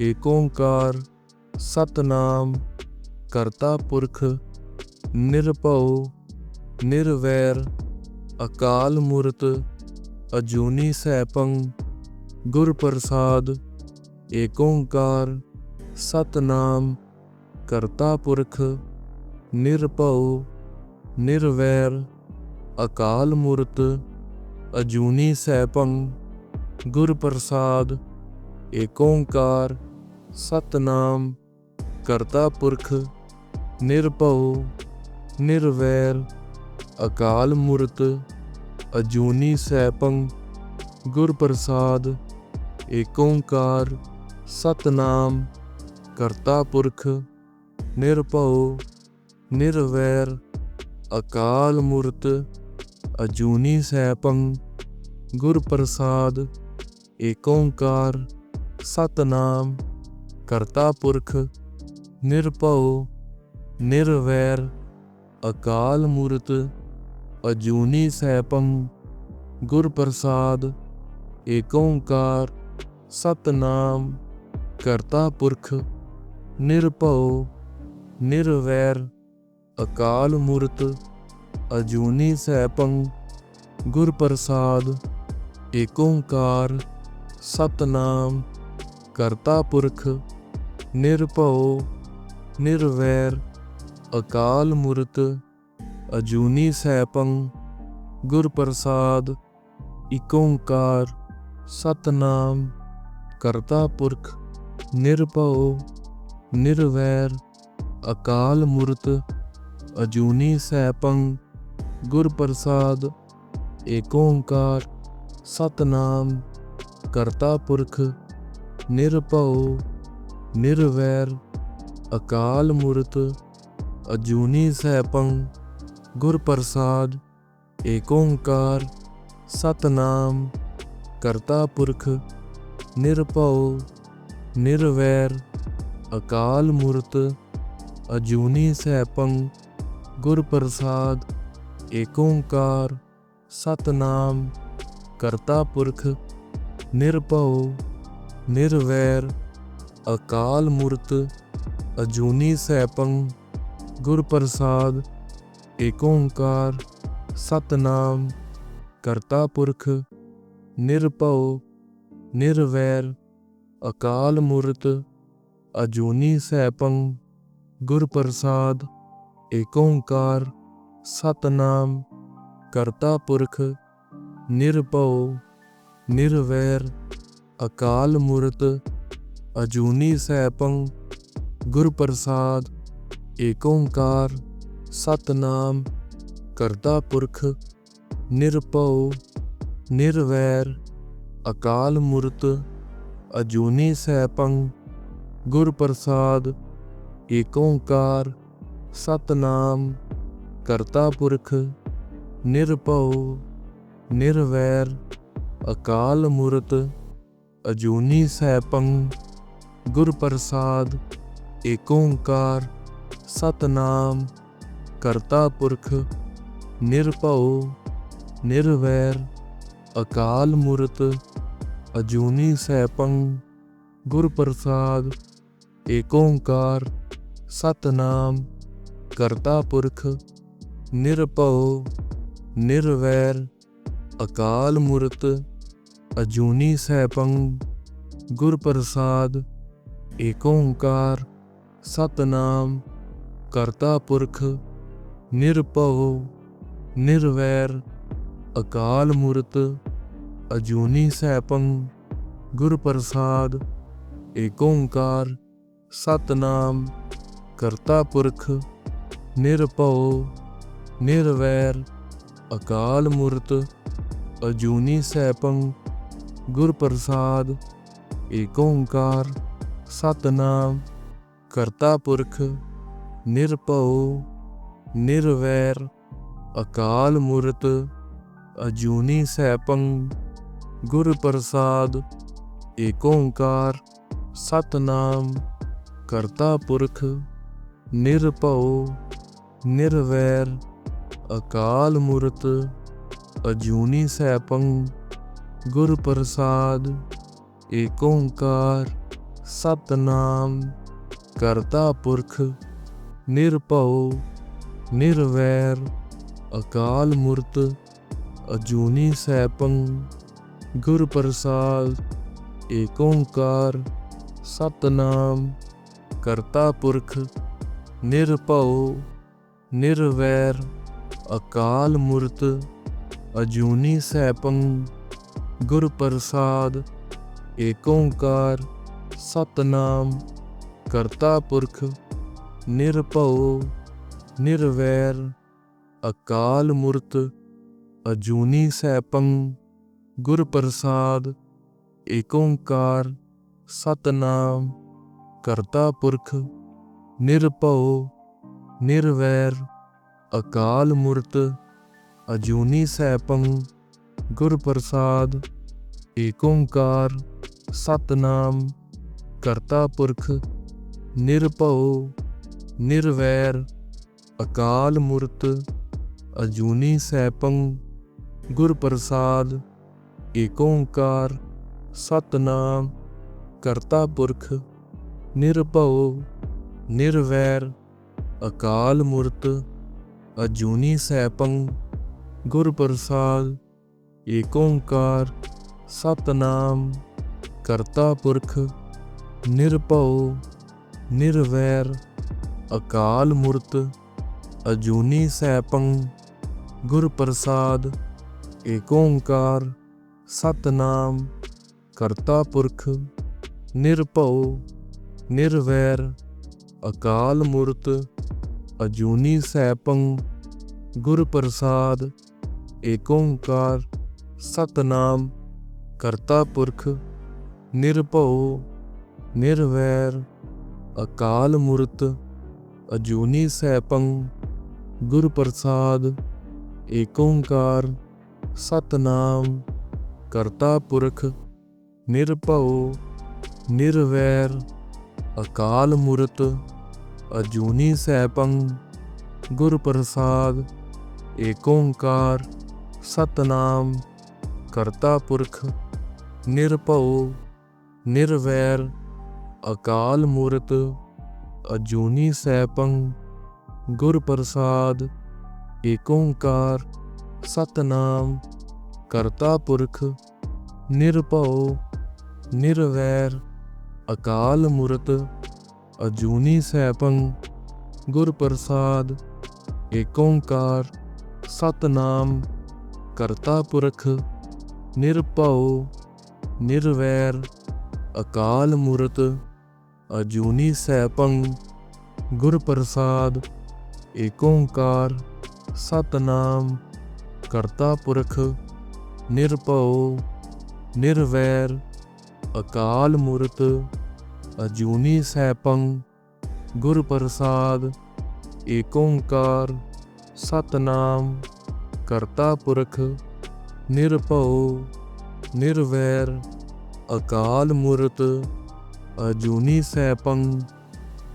ਏਕ ਓੰਕਾਰ ਸਤਨਾਮ ਕਰਤਾ ਪੁਰਖ ਨਿਰਭਉ ਨਿਰਵੈਰ ਅਕਾਲ ਮੂਰਤ ਅਜੂਨੀ ਸੈਭੰ ਗੁਰ ਪ੍ਰਸਾਦ ਏਕ ਓੰਕਾਰ ਸਤਨਾਮ ਕਰਤਾ ਪੁਰਖ ਨਿਰਭਉ ਨਿਰਵੈਰ ਅਕਾਲ ਮੂਰਤ ਅਜੂਨੀ ਸੈਭੰ ਗੁਰ ਪ੍ਰਸਾਦ ਏਕ ਓੰਕਾਰ ਸਤਨਾਮ ਕਰਤਾ ਪੁਰਖ ਨਿਰਭਉ ਨਿਰਵੈਰ ਅਕਾਲ ਮੂਰਤ ਅਜੂਨੀ ਸੈਭੰ ਗੁਰ ਪ੍ਰਸਾਦ ਏਕ ਓੰਕਾਰ ਸਤਨਾਮ ਕਰਤਾ ਪੁਰਖ ਨਿਰਭਉ ਨਿਰਵੈਰ ਅਕਾਲ ਮੂਰਤ ਅਜੂਨੀ ਸੈਭੰ ਗੁਰ ਪ੍ਰਸਾਦ ਏਕ ਓੰਕਾਰ ਸਤਨਾਮ ਕਰਤਾ ਪੁਰਖ ਨਿਰਭਉ ਨਿਰਵੈਰ ਅਕਾਲ ਮੂਰਤ ਅਜੂਨੀ ਸੈਭੰ ਗੁਰ ਪ੍ਰਸਾਦ ਏਕ ਓੰਕਾਰ ਸਤਨਾਮ ਕਰਤਾ ਪੁਰਖ ਨਿਰਭਉ ਨਿਰਵੈਰ ਅਕਾਲ ਮੂਰਤ ਅਜੂਨੀ ਸੈਭੰ ਗੁਰ ਪ੍ਰਸਾਦ ਏਕ ਓੰਕਾਰ ਸਤਨਾਮ ਕਰਤਾ ਪੁਰਖ ਨਿਰਭਉ ਨਿਰਵੈਰ ਅਕਾਲ ਮੂਰਤ ਅਜੂਨੀ ਸੈਭੰ ਗੁਰ ਪ੍ਰਸਾਦ ਏਕ ਓੰਕਾਰ ਸਤਨਾਮ ਕਰਤਾ ਪੁਰਖ ਨਿਰਭਉ ਨਿਰਵੈਰ ਅਕਾਲ ਮੂਰਤ ਅਜੂਨੀ ਸੈਭੰ ਗੁਰ ਪ੍ਰਸਾਦ ਏਕ ਓੰਕਾਰ ਸਤਨਾਮ ਕਰਤਾ ਪੁਰਖ ਨਿਰਭਉ ਨਿਰਵੈਰ ਅਕਾਲ ਮੂਰਤ ਅਜੂਨੀ ਸੈਭੰ ਗੁਰ ਪ੍ਰਸਾਦ ਏਕ ਓੰਕਾਰ ਸਤਨਾਮ ਕਰਤਾ ਪੁਰਖ ਨਿਰਭਉ ਨਿਰਵੈਰ ਅਕਾਲ ਮੂਰਤ ਅਜੂਨੀ ਸੈਭੰ ਗੁਰ ਪ੍ਰਸਾਦ ਏਕ ਓੰਕਾਰ ਸਤਨਾਮ ਕਰਤਾ ਪੁਰਖ ਨਿਰਭਉ ਨਿਰਵੈਰ ਅਕਾਲ ਮੂਰਤ ਅਜੂਨੀ ਸੈਭੰ ਗੁਰ ਪ੍ਰਸਾਦ ਏਕ ਓੰਕਾਰ ਸਤਨਾਮ ਕਰਤਾ ਪੁਰਖ ਨਿਰਭਉ ਨਿਰਵੈਰ ਅਕਾਲ ਮੂਰਤ ਅਜੂਨੀ ਸੈਭੰ ਗੁਰ ਪ੍ਰਸਾਦ ਏਕ ਓੰਕਾਰ ਸਤਨਾਮ ਕਰਤਾ ਪੁਰਖ ਨਿਰਭਉ ਨਿਰਵੈਰ ਅਕਾਲ ਮੂਰਤ ਅਜੂਨੀ ਸੈਭੰ ਗੁਰ ਪ੍ਰਸਾਦ ਏਕ ਓੰਕਾਰ ਸਤਨਾਮ ਕਰਤਾ ਪੁਰਖ ਨਿਰਭਉ ਨਿਰਵੈਰ ਅਕਾਲ ਮੂਰਤ ਅਜੂਨੀ ਸੈਭੰ ਗੁਰ ਪ੍ਰਸਾਦ ਏਕ ਓੰਕਾਰ ਸਤਨਾਮ ਕਰਤਾ ਪੁਰਖ ਨਿਰਭਉ ਨਿਰਵੈਰ ਅਕਾਲ ਮੂਰਤ ਅਜੂਨੀ ਸੈਭੰ ਗੁਰ ਪ੍ਰਸਾਦ ਏਕ ਓੰਕਾਰ ਸਤਨਾਮ ਕਰਤਾ ਪੁਰਖ ਨਿਰਭਉ ਨਿਰਵੈਰ ਅਕਾਲ ਮੂਰਤ ਅਜੂਨੀ ਸੈਭੰ ਗੁਰ ਪ੍ਰਸਾਦ ਏਕ ਓੰਕਾਰ ਸਤਨਾਮ ਕਰਤਾ ਪੁਰਖ ਨਿਰਭਉ ਨਿਰਵੈਰ ਅਕਾਲ ਮੂਰਤ ਅਜੂਨੀ ਸੈਭੰ ਗੁਰ ਪ੍ਰਸਾਦ ਏਕ ਓੰਕਾਰ ਸਤਨਾਮ ਕਰਤਾ ਪੁਰਖ ਨਿਰਭਉ ਨਿਰਵੈਰ ਅਕਾਲ ਮੂਰਤ ਅਜੂਨੀ ਸੈਭੰ ਗੁਰ ਪ੍ਰਸਾਦ ਏਕ ਓੰਕਾਰ ਸਤਨਾਮ ਕਰਤਾ ਪੁਰਖ ਨਿਰਭਉ ਨਿਰਵੈਰ ਅਕਾਲ ਮੂਰਤ ਅਜੂਨੀ ਸੈਭੰ ਗੁਰ ਪ੍ਰਸਾਦ ਏਕ ਓੰਕਾਰ ਸਤਨਾਮ ਕਰਤਾ ਪੁਰਖ ਨਿਰਭਉ ਨਿਰਵੈਰ ਅਕਾਲ ਮੂਰਤ ਅਜੂਨੀ ਸੈਭੰ ਗੁਰ ਪ੍ਰਸਾਦ ਏਕ ਓੰਕਾਰ ਸਤਨਾਮ ਕਰਤਾ ਪੁਰਖ ਨਿਰਭਉ ਨਿਰਵੈਰ ਅਕਾਲ ਮੂਰਤ ਅਜੂਨੀ ਸੈਭੰ ਗੁਰ ਪ੍ਰਸਾਦ ਏਕ ਓੰਕਾਰ ਸਤਨਾਮ ਕਰਤਾ ਪੁਰਖ ਨਿਰਭਉ ਨਿਰਵੈਰ ਅਕਾਲ ਮੂਰਤ ਅਜੂਨੀ ਸੈਭੰ ਗੁਰ ਪ੍ਰਸਾਦ ਏਕ ਓੰਕਾਰ ਸਤਨਾਮ ਕਰਤਾ ਪੁਰਖ ਨਿਰਭਉ ਨਿਰਵੈਰ ਅਕਾਲ ਮੂਰਤ ਅਜੂਨੀ ਸੈਭੰ ਗੁਰ ਪ੍ਰਸਾਦ ਏਕ ਓੰਕਾਰ ਸਤਨਾਮ ਕਰਤਾ ਪੁਰਖ ਨਿਰਭਉ ਨਿਰਵੈਰ ਅਕਾਲ ਮੂਰਤ ਅਜੂਨੀ ਸੈਭੰ ਗੁਰ ਪ੍ਰਸਾਦ ਏਕ ਓੰਕਾਰ ਸਤਨਾਮ ਕਰਤਾ ਪੁਰਖ ਨਿਰਭਉ ਨਿਰਵੈਰ ਅਕਾਲ ਮੂਰਤ ਅਜੂਨੀ ਸੈਭੰ ਗੁਰ ਪ੍ਰਸਾਦ ਏਕ ਓੰਕਾਰ ਸਤਨਾਮ ਕਰਤਾ ਪੁਰਖ ਨਿਰਭਉ ਨਿਰਵੈਰ ਅਕਾਲ ਮੂਰਤ ਅਜੂਨੀ ਸੈਭੰ ਗੁਰ ਪ੍ਰਸਾਦ ਏਕ ਓੰਕਾਰ ਸਤਿਨਾਮ ਕਰਤਾ ਪੁਰਖ ਨਿਰਭਉ ਨਿਰਵੈਰ ਅਕਾਲ ਮੂਰਤ ਅਜੂਨੀ ਸੈਭੰ ਗੁਰ ਪ੍ਰਸਾਦ ਏਕ ਓੰਕਾਰ ਸਤਿਨਾਮ ਕਰਤਾ ਪੁਰਖ ਨਿਰਭਉ ਨਿਰਵੈਰ ਅਕਾਲ ਮੂਰਤ ਅਜੂਨੀ ਸੈਭੰ ਗੁਰ ਪ੍ਰਸਾਦ ਏਕ ਓੰਕਾਰ ਸਤਿਨਾਮ ਕਰਤਾ ਪੁਰਖ ਨਿਰਭਉ ਨਿਰਵੈਰ ਅਕਾਲ ਮੂਰਤ ਅਜੂਨੀ ਸੈਭੰ ਗੁਰ ਪ੍ਰਸਾਦ ਏਕ ਓੰਕਾਰ ਸਤਿਨਾਮ ਕਰਤਾ ਪੁਰਖ ਨਿਰਭਉ ਨਿਰਵੈਰ ਅਕਾਲ ਮੂਰਤ ਅਜੂਨੀ ਸੈਭੰ ਗੁਰ ਪ੍ਰਸਾਦ ਏਕ ਓੰਕਾਰ ਸਤਿਨਾਮ ਕਰਤਾ ਪੁਰਖ ਨਿਰਭਉ ਨਿਰਵੈਰ ਅਕਾਲ ਮੂਰਤ ਅਜੂਨੀ ਸੈਭੰ ਗੁਰ ਪ੍ਰਸਾਦ ਏਕ ਓੰਕਾਰ ਸਤਿਨਾਮ ਕਰਤਾ ਪੁਰਖ ਨਿਰਭਉ ਨਿਰਵੈਰ ਅਕਾਲ ਮੂਰਤ ਅਜੂਨੀ ਸੈਭੰ ਗੁਰ ਪ੍ਰਸਾਦ ਏਕ ਓੰਕਾਰ ਸਤਿਨਾਮ ਕਰਤਾ ਪੁਰਖ ਨਿਰਭਉ ਨਿਰਵੈਰ ਅਕਾਲ ਮੂਰਤ ਅਜੂਨੀ ਸੈਭੰ ਗੁਰ ਪ੍ਰਸਾਦ ਏਕ ਓੰਕਾਰ ਸਤਿਨਾਮ ਕਰਤਾ ਪੁਰਖ ਨਿਰਭਉ ਨਿਰਵੈਰ ਅਕਾਲ ਮੂਰਤ ਅਜੂਨੀ ਸੈਭੰ ਗੁਰ ਪ੍ਰਸਾਦ ਏਕ ਓੰਕਾਰ ਸਤਿਨਾਮ ਕਰਤਾ ਪੁਰਖ ਨਿਰਭਉ ਨਿਰਵੈਰ ਅਕਾਲ ਮੂਰਤ ਅਜੂਨੀ ਸੈਭੰ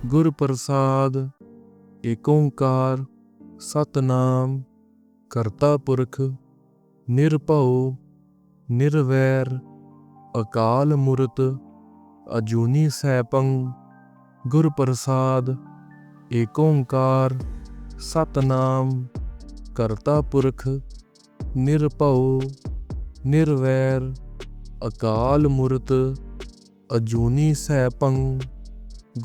ਗੁਰ ਪ੍ਰਸਾਦ ਏਕ ਓੰਕਾਰ ਸਤਿਨਾਮ ਕਰਤਾ ਪੁਰਖ ਨਿਰਭਉ ਨਿਰਵੈਰ ਅਕਾਲ ਮੂਰਤ ਅਜੂਨੀ ਸੈਭੰ ਗੁਰ ਪ੍ਰਸਾਦ ਏਕ ਓੰਕਾਰ ਸਤਿਨਾਮ ਕਰਤਾ ਪੁਰਖ ਨਿਰਭਉ ਨਿਰਵੈਰ ਅਕਾਲ ਮੂਰਤ ਅਜੂਨੀ ਸੈਭੰ ਗੁਰ ਪ੍ਰਸਾਦ ਏਕ ਓੰਕਾਰ ਸਤਿਨਾਮ ਕਰਤਾ ਪੁਰਖ ਨਿਰਭਉ ਨਿਰਵੈਰ ਅਕਾਲ ਮੂਰਤ ਅਜੂਨੀ ਸੈਭੰ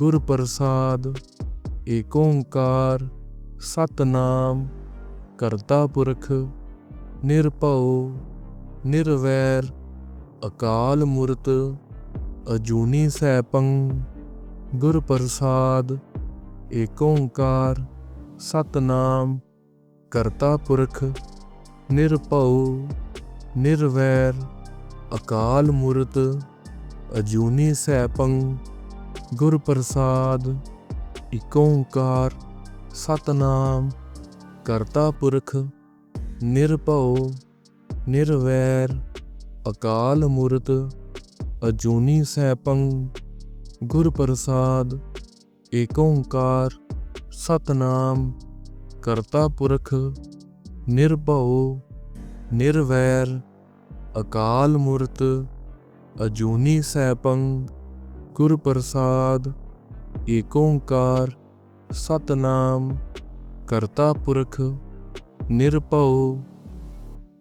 ਗੁਰ ਪ੍ਰਸਾਦ ਏਕ ਓੰਕਾਰ ਸਤਿਨਾਮ ਕਰਤਾ ਪੁਰਖ ਨਿਰਭਉ ਨਿਰਵੈਰ ਅਕਾਲ ਮੂਰਤ ਅਜੂਨੀ ਸੈਭੰ ਗੁਰ ਪ੍ਰਸਾਦ ਏਕ ਓੰਕਾਰ ਸਤਿਨਾਮ ਕਰਤਾ ਪੁਰਖ ਨਿਰਭਉ ਨਿਰਵੈਰ ਅਕਾਲ ਮੂਰਤ ਅਜੂਨੀ ਸੈਭੰ ਗੁਰ ਪ੍ਰਸਾਦ ਏਕ ਓੰਕਾਰ ਸਤਿਨਾਮ ਕਰਤਾ ਪੁਰਖ ਨਿਰਭਉ ਨਿਰਵੈਰ ਅਕਾਲ ਮੂਰਤ ਅਜੂਨੀ ਸੈਭੰ ਗੁਰ ਪ੍ਰਸਾਦ ਏਕ ਓੰਕਾਰ ਸਤਿਨਾਮ ਕਰਤਾ ਪੁਰਖ ਨਿਰਭਉ ਨਿਰਵੈਰ ਅਕਾਲ ਮੂਰਤ ਅਜੂਨੀ ਸੈਭੰ ਗੁਰ ਪ੍ਰਸਾਦ ਏਕ ਓੰਕਾਰ ਸਤਿਨਾਮ ਕਰਤਾ ਪੁਰਖ ਨਿਰਭਉ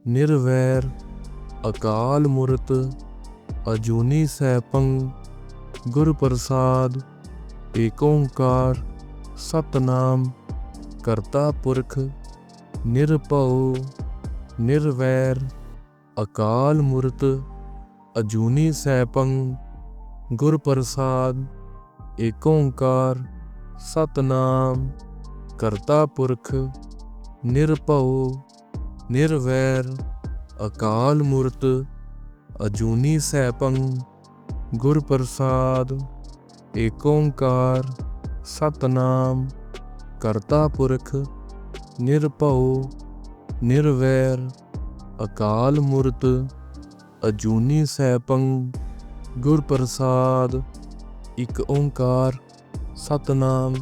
ਨਿਰਵੈਰ ਅਕਾਲ ਮੂਰਤ ਅਜੂਨੀ ਸੈਭੰ ਗੁਰ ਪ੍ਰਸਾਦ ਏਕ ਓੰਕਾਰ ਸਤਿਨਾਮ ਕਰਤਾ ਪੁਰਖ ਨਿਰਭਉ ਨਿਰਵੈਰ ਅਕਾਲ ਮੂਰਤ ਅਜੂਨੀ ਸੈਭੰ ਗੁਰ ਪ੍ਰਸਾਦ ਏਕ ਓੰਕਾਰ ਸਤਿਨਾਮ ਕਰਤਾ ਪੁਰਖ ਨਿਰਭਉ ਨਿਰਵੈਰ ਅਕਾਲ ਮੂਰਤ ਅਜੂਨੀ ਸੈਭੰ ਗੁਰ ਪ੍ਰਸਾਦ ਏਕ ਓੰਕਾਰ ਸਤਿਨਾਮ ਕਰਤਾ ਪੁਰਖ ਨਿਰਭਉ ਨਿਰਵੈਰ ਅਕਾਲ ਮੂਰਤ ਅਜੂਨੀ ਸੈਭੰ ਗੁਰ ਪ੍ਰਸਾਦ ਏਕ ਓੰਕਾਰ ਸਤਿਨਾਮ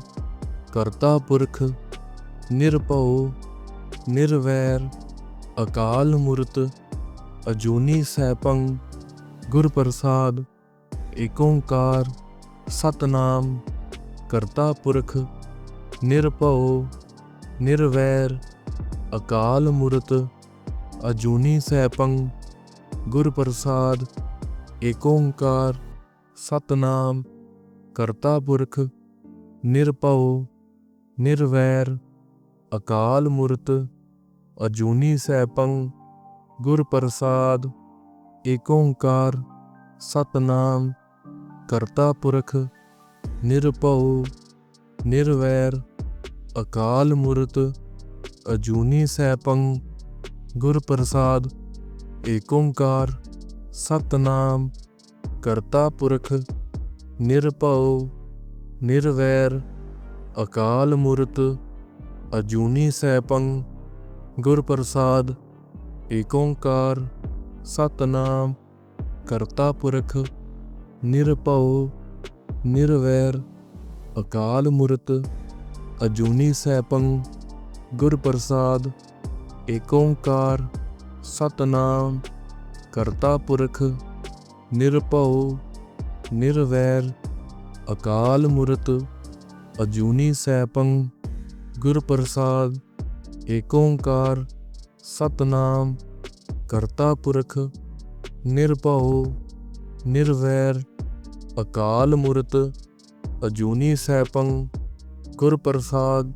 ਕਰਤਾ ਪੁਰਖ ਨਿਰਭਉ ਨਿਰਵੈਰ ਅਕਾਲ ਮੂਰਤ ਅਜੂਨੀ ਸੈਭੰ ਗੁਰ ਪ੍ਰਸਾਦ ਏਕ ਓੰਕਾਰ ਸਤਨਾਮ ਕਰਤਾ ਪੁਰਖ ਨਿਰਭਉ ਨਿਰਵੈਰ ਅਕਾਲ ਮੂਰਤ ਅਜੂਨੀ ਸੈਭੰ ਗੁਰ ਪ੍ਰਸਾਦ ਏਕ ਓੰਕਾਰ ਸਤਨਾਮ ਕਰਤਾ ਪੁਰਖ ਨਿਰਭਉ ਨਿਰਵੈਰ ਅਕਾਲ ਮੂਰਤ ਅਜੂਨੀ ਸੈਭੰ ਗੁਰ ਪ੍ਰਸਾਦ ਏਕ ਓੰਕਾਰ ਸਤਨਾਮ ਕਰਤਾ ਪੁਰਖ ਨਿਰਭਉ ਨਿਰਵੈਰ ਅਕਾਲ ਮੂਰਤ ਅਜੂਨੀ ਸੈਭੰ ਗੁਰ ਪ੍ਰਸਾਦ ਏਕ ਓੰਕਾਰ ਸਤਨਾਮ ਕਰਤਾ ਪੁਰਖ ਨਿਰਭਉ ਨਿਰਵੈਰ ਅਕਾਲ ਮੂਰਤ ਅਜੂਨੀ ਸੈਭੰ ਗੁਰ ਪ੍ਰਸਾਦ ਏਕ ਓੰਕਾਰ ਸਤਨਾਮ ਕਰਤਾ ਪੁਰਖ ਨਿਰਭਉ ਨਿਰਵੈਰ ਅਕਾਲ ਮੂਰਤ ਅਜੂਨੀ ਸੈਭੰ ਗੁਰ ਪ੍ਰਸਾਦ ਏਕ ਓੰਕਾਰ ਸਤਨਾਮ ਕਰਤਾ ਪੁਰਖ ਨਿਰਭਉ ਨਿਰਵੈਰ ਅਕਾਲ ਮੂਰਤ ਅਜੂਨੀ ਸੈਭੰ ਗੁਰ ਪ੍ਰਸਾਦ ਏਕ ਓੰਕਾਰ ਸਤਨਾਮ ਕਰਤਾ ਪੁਰਖ ਨਿਰਭਉ ਨਿਰਵੈਰ ਅਕਾਲ ਮੂਰਤ ਅਜੂਨੀ ਸੈਭੰ ਗੁਰ ਪ੍ਰਸਾਦ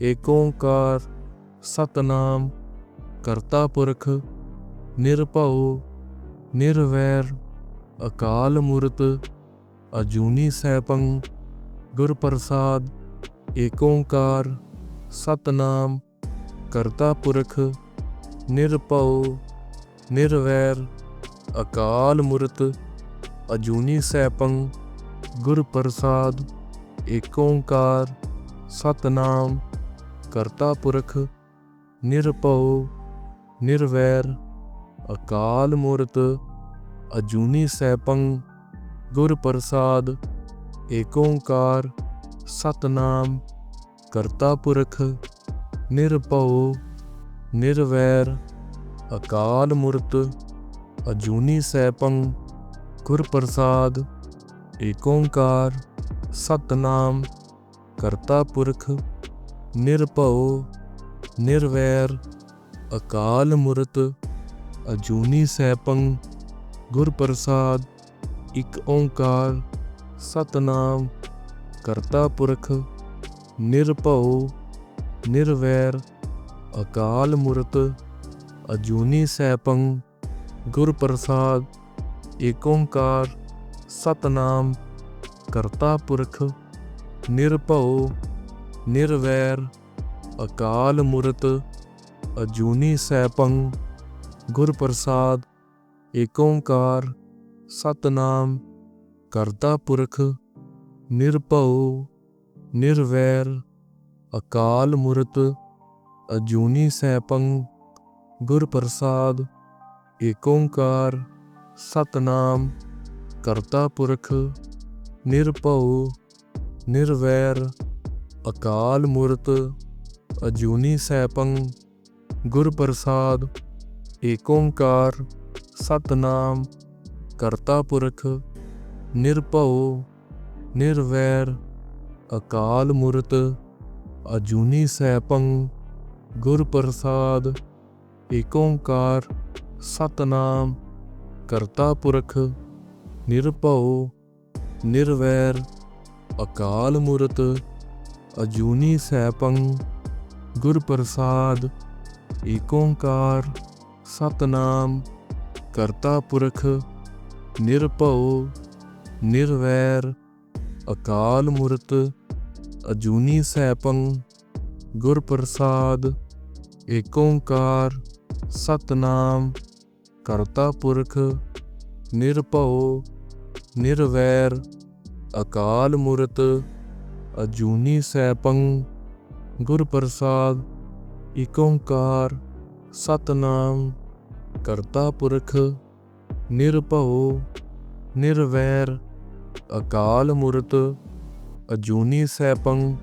ਏਕ ਓੰਕਾਰ ਸਤਨਾਮ ਕਰਤਾ ਪੁਰਖ ਨਿਰਭਉ ਨਿਰਵੈਰ ਅਕਾਲ ਮੂਰਤ ਅਜੂਨੀ ਸੈਭੰ ਗੁਰ ਪ੍ਰਸਾਦ ਏਕ ਓੰਕਾਰ ਸਤਨਾਮ ਕਰਤਾ ਪੁਰਖ ਨਿਰਭਉ ਨਿਰਵੈਰ ਅਕਾਲ ਮੂਰਤ ਅਜੂਨੀ ਸੈਭੰ ਗੁਰ ਪ੍ਰਸਾਦ ਏਕ ਓੰਕਾਰ ਸਤਨਾਮ ਕਰਤਾ ਪੁਰਖ ਨਿਰਭਉ ਨਿਰਵੈਰ ਅਕਾਲ ਮੂਰਤ ਅਜੂਨੀ ਸੈਭੰ ਗੁਰ ਪ੍ਰਸਾਦ ਏਕ ਓੰਕਾਰ ਸਤਨਾਮ ਕਰਤਾ ਪੁਰਖ ਨਿਰਭਉ ਨਿਰਵੈਰ ਅਕਾਲ ਮੂਰਤ ਅਜੂਨੀ ਸੈਭੰ ਗੁਰ ਪ੍ਰਸਾਦ ਏਕ ਓੰਕਾਰ ਸਤਨਾਮ ਕਰਤਾ ਪੁਰਖ ਨਿਰਭਉ ਨਿਰਵੈਰ ਅਕਾਲ ਮੂਰਤ ਅਜੂਨੀ ਸੈਭੰ ਗੁਰ ਪ੍ਰਸਾਦ ਏਕ ਓੰਕਾਰ ਸਤਨਾਮ ਕਰਤਾ ਪੁਰਖ ਨਿਰਭਉ ਨਿਰਵੈਰ ਅਕਾਲ ਮੂਰਤ ਅਜੂਨੀ ਸੈਭੰ ਗੁਰ ਪ੍ਰਸਾਦ ਏਕ ਓੰਕਾਰ ਸਤਨਾਮ ਕਰਤਾ ਪੁਰਖ ਨਿਰਭਉ ਨਿਰਵੈਰ ਅਕਾਲ ਮੂਰਤ ਅਜੂਨੀ ਸੈਭੰ ਗੁਰ ਪ੍ਰਸਾਦ ਏਕ ਓੰਕਾਰ ਸਤਨਾਮ ਕਰਤਾ ਪੁਰਖ ਨਿਰਭਉ ਨਿਰਵੈਰ ਅਕਾਲ ਮੂਰਤ ਅਜੂਨੀ ਸੈਭੰ ਗੁਰ ਪ੍ਰਸਾਦ ਏਕ ਓੰਕਾਰ ਸਤਨਾਮ ਕਰਤਾ ਪੁਰਖ ਨਿਰਭਉ ਨਿਰਵੈਰ ਅਕਾਲ ਮੂਰਤ ਅਜੂਨੀ ਸੈਭੰ ਗੁਰ ਪ੍ਰਸਾਦ ਏਕ ਓੰਕਾਰ ਸਤਨਾਮ ਕਰਤਾ ਪੁਰਖ ਨਿਰਭਉ ਨਿਰਵੈਰ ਅਕਾਲ ਮੂਰਤ ਅਜੂਨੀ ਸੈਭੰ ਗੁਰ ਪ੍ਰਸਾਦ ਏਕ ਓੰਕਾਰ ਸਤਨਾਮ ਕਰਤਾ ਪੁਰਖ ਨਿਰਭਉ ਨਿਰਵੈਰ ਅਕਾਲ ਮੂਰਤ ਅਜੂਨੀ ਸੈਭੰ ਗੁਰ ਪ੍ਰਸਾਦ ਏਕ ਓੰਕਾਰ ਸਤਨਾਮ ਕਰਤਾ ਪੁਰਖ ਨਿਰਭਉ ਨਿਰਵੈਰ ਅਕਾਲ ਮੂਰਤ ਅਜੂਨੀ ਸੈਭੰ ਗੁਰ ਪ੍ਰਸਾਦ ਏਕ ਓੰਕਾਰ ਸਤਨਾਮ ਕਰਤਾ ਪੁਰਖ ਨਿਰਭਉ ਨਿਰਵੈਰ ਅਕਾਲ ਮੂਰਤ ਅਜੂਨੀ ਸੈਭੰ ਗੁਰ ਪ੍ਰਸਾਦ ਏਕ ਓੰਕਾਰ ਸਤਨਾਮ ਕਰਤਾ ਪੁਰਖ ਨਿਰਭਉ ਨਿਰਵੈਰ ਅਕਾਲ ਮੂਰਤ ਅਜੂਨੀ ਸੈਭੰ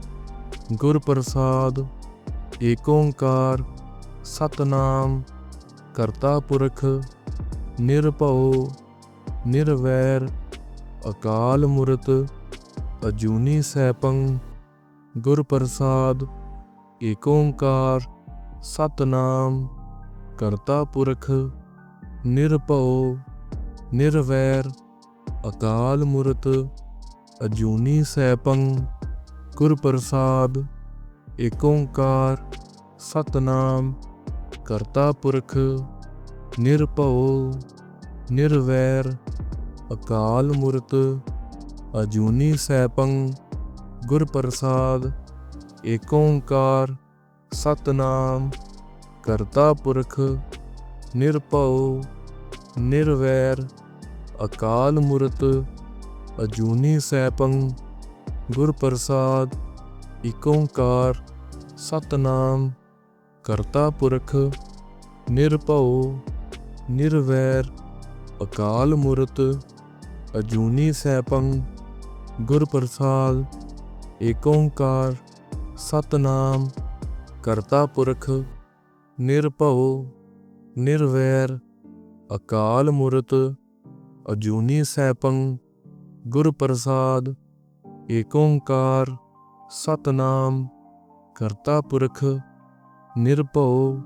ਗੁਰ ਪ੍ਰਸਾਦ ਏਕ ਓੰਕਾਰ ਸਤਨਾਮ ਕਰਤਾ ਪੁਰਖ ਨਿਰਭਉ ਨਿਰਵੈਰ ਅਕਾਲ ਮੂਰਤ ਅਜੂਨੀ ਸੈਭੰ ਗੁਰ ਪ੍ਰਸਾਦ ਏਕ ਓੰਕਾਰ ਸਤਨਾਮ ਕਰਤਾ ਪੁਰਖ ਨਿਰਭਉ ਨਿਰਵੈਰ ਅਕਾਲ ਮੂਰਤ ਅਜੂਨੀ ਸੈਭੰ ਗੁਰ ਪ੍ਰਸਾਦ ਏਕ ਓੰਕਾਰ ਸਤਨਾਮ ਕਰਤਾ ਪੁਰਖ ਨਿਰਭਉ ਨਿਰਵੈਰ ਅਕਾਲ ਮੂਰਤ ਅਜੂਨੀ ਸੈਭੰ ਗੁਰ ਪ੍ਰਸਾਦ ਏਕ ਓੰਕਾਰ ਸਤਨਾਮ ਕਰਤਾ ਪੁਰਖ ਨਿਰਭਉ ਨਿਰਵੈਰ ਅਕਾਲ ਮੂਰਤ ਅਜੂਨੀ ਸੈਭੰ ਗੁਰ ਪ੍ਰਸਾਦ ਏਕ ਓੰਕਾਰ ਸਤਨਾਮ ਕਰਤਾ ਪੁਰਖ ਨਿਰਭਉ ਨਿਰਵੈਰ ਅਕਾਲ ਮੂਰਤ ਅਜੂਨੀ ਸੈਭੰ ਗੁਰ ਪ੍ਰਸਾਦ ਏਕ ਓੰਕਾਰ ਸਤਨਾਮ ਕਰਤਾ ਪੁਰਖ ਨਿਰਭਉ ਨਿਰਵੈਰ ਅਕਾਲ ਮੂਰਤ ਅਜੂਨੀ ਸੈਭੰ ਗੁਰ ਪ੍ਰਸਾਦ ਏਕ ਓੰਕਾਰ ਸਤਨਾਮ ਕਰਤਾ ਪੁਰਖ ਨਿਰਭਉ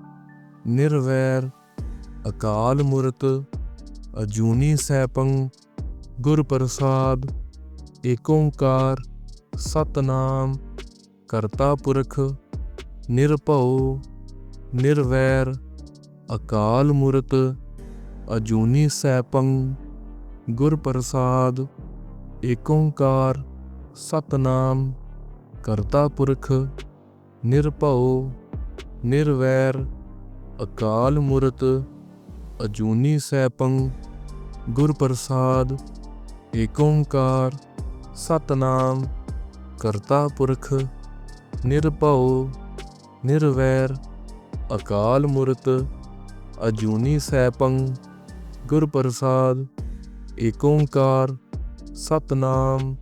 ਨਿਰਵੈਰ ਅਕਾਲ ਮੂਰਤ ਅਜੂਨੀ ਸੈਭੰ ਗੁਰ ਪ੍ਰਸਾਦ ਏਕ ਓੰਕਾਰ ਸਤਨਾਮ ਕਰਤਾ ਪੁਰਖ ਨਿਰਭਉ ਨਿਰਵੈਰ ਅਕਾਲ ਮੂਰਤ ਅਜੂਨੀ ਸੈਭੰ ਗੁਰ ਪ੍ਰਸਾਦ ਏਕ ਓੰਕਾਰ ਸਤਨਾਮ ਕਰਤਾ ਪੁਰਖ ਨਿਰਭਉ ਨਿਰਵੈਰ ਅਕਾਲ ਮੂਰਤ ਅਜੂਨੀ ਸੈਭੰ ਗੁਰ ਪ੍ਰਸਾਦ ਏਕ ਓੰਕਾਰ ਸਤਨਾਮ ਕਰਤਾ ਪੁਰਖ ਨਿਰਭਉ ਨਿਰਵੈਰ ਅਕਾਲ ਮੂਰਤ ਅਜੂਨੀ ਸੈਭੰ ਗੁਰ ਪ੍ਰਸਾਦ ਏਕ ਓੰਕਾਰ ਸਤਨਾਮ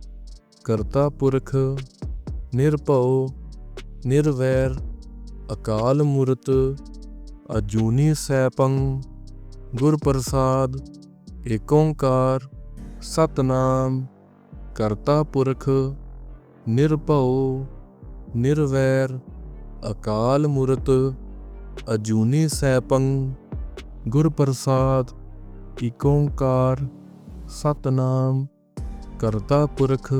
ਕਰਤਾ ਪੁਰਖ ਨਿਰਭਉ ਨਿਰਵੈਰ ਅਕਾਲ ਮੂਰਤ ਅਜੂਨੀ ਸੈਭੰ ਗੁਰ ਪ੍ਰਸਾਦ ਏਕ ਓੰਕਾਰ ਸਤਨਾਮ ਕਰਤਾ ਪੁਰਖ ਨਿਰਭਉ ਨਿਰਵੈਰ ਅਕਾਲ ਮੂਰਤ ਅਜੂਨੀ ਸੈਭੰ ਗੁਰ ਪ੍ਰਸਾਦ ਏਕ ਓੰਕਾਰ ਸਤਨਾਮ ਕਰਤਾ ਪੁਰਖ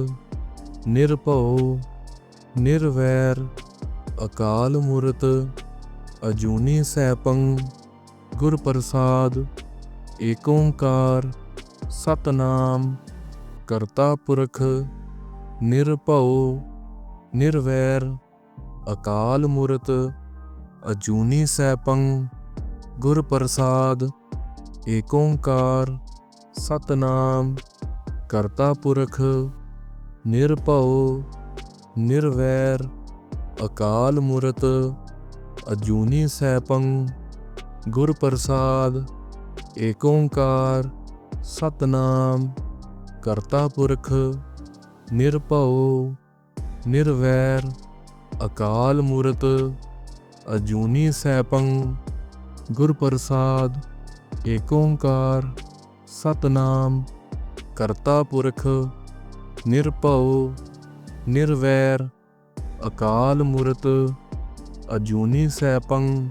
ਨਿਰਭਉ ਨਿਰਵੈਰ ਅਕਾਲ ਮੂਰਤ ਅਜੂਨੀ ਸੈਭੰ ਗੁਰ ਪ੍ਰਸਾਦ ਏਕ ਓੰਕਾਰ ਸਤਨਾਮ ਕਰਤਾ ਪੁਰਖ ਨਿਰਭਉ ਨਿਰਵੈਰ ਅਕਾਲ ਮੂਰਤ ਅਜੂਨੀ ਸੈਭੰ ਗੁਰ ਪ੍ਰਸਾਦ ਏਕ ਓੰਕਾਰ ਸਤਨਾਮ ਕਰਤਾ ਪੁਰਖ ਨਿਰਭਉ ਨਿਰਵੈਰ ਅਕਾਲ ਮੂਰਤ ਅਜੂਨੀ ਸੈਭੰ ਗੁਰ ਪ੍ਰਸਾਦ ਏਕ ਓੰਕਾਰ ਸਤਨਾਮ ਕਰਤਾ ਪੁਰਖ ਨਿਰਭਉ ਨਿਰਵੈਰ ਅਕਾਲ ਮੂਰਤ ਅਜੂਨੀ ਸੈਭੰ ਗੁਰ ਪ੍ਰਸਾਦ ਏਕ ਓੰਕਾਰ ਸਤਨਾਮ ਕਰਤਾ ਪੁਰਖ ਨਿਰਭਉ ਨਿਰਵੈਰ ਅਕਾਲ ਮੂਰਤ ਅਜੂਨੀ ਸੈਭੰ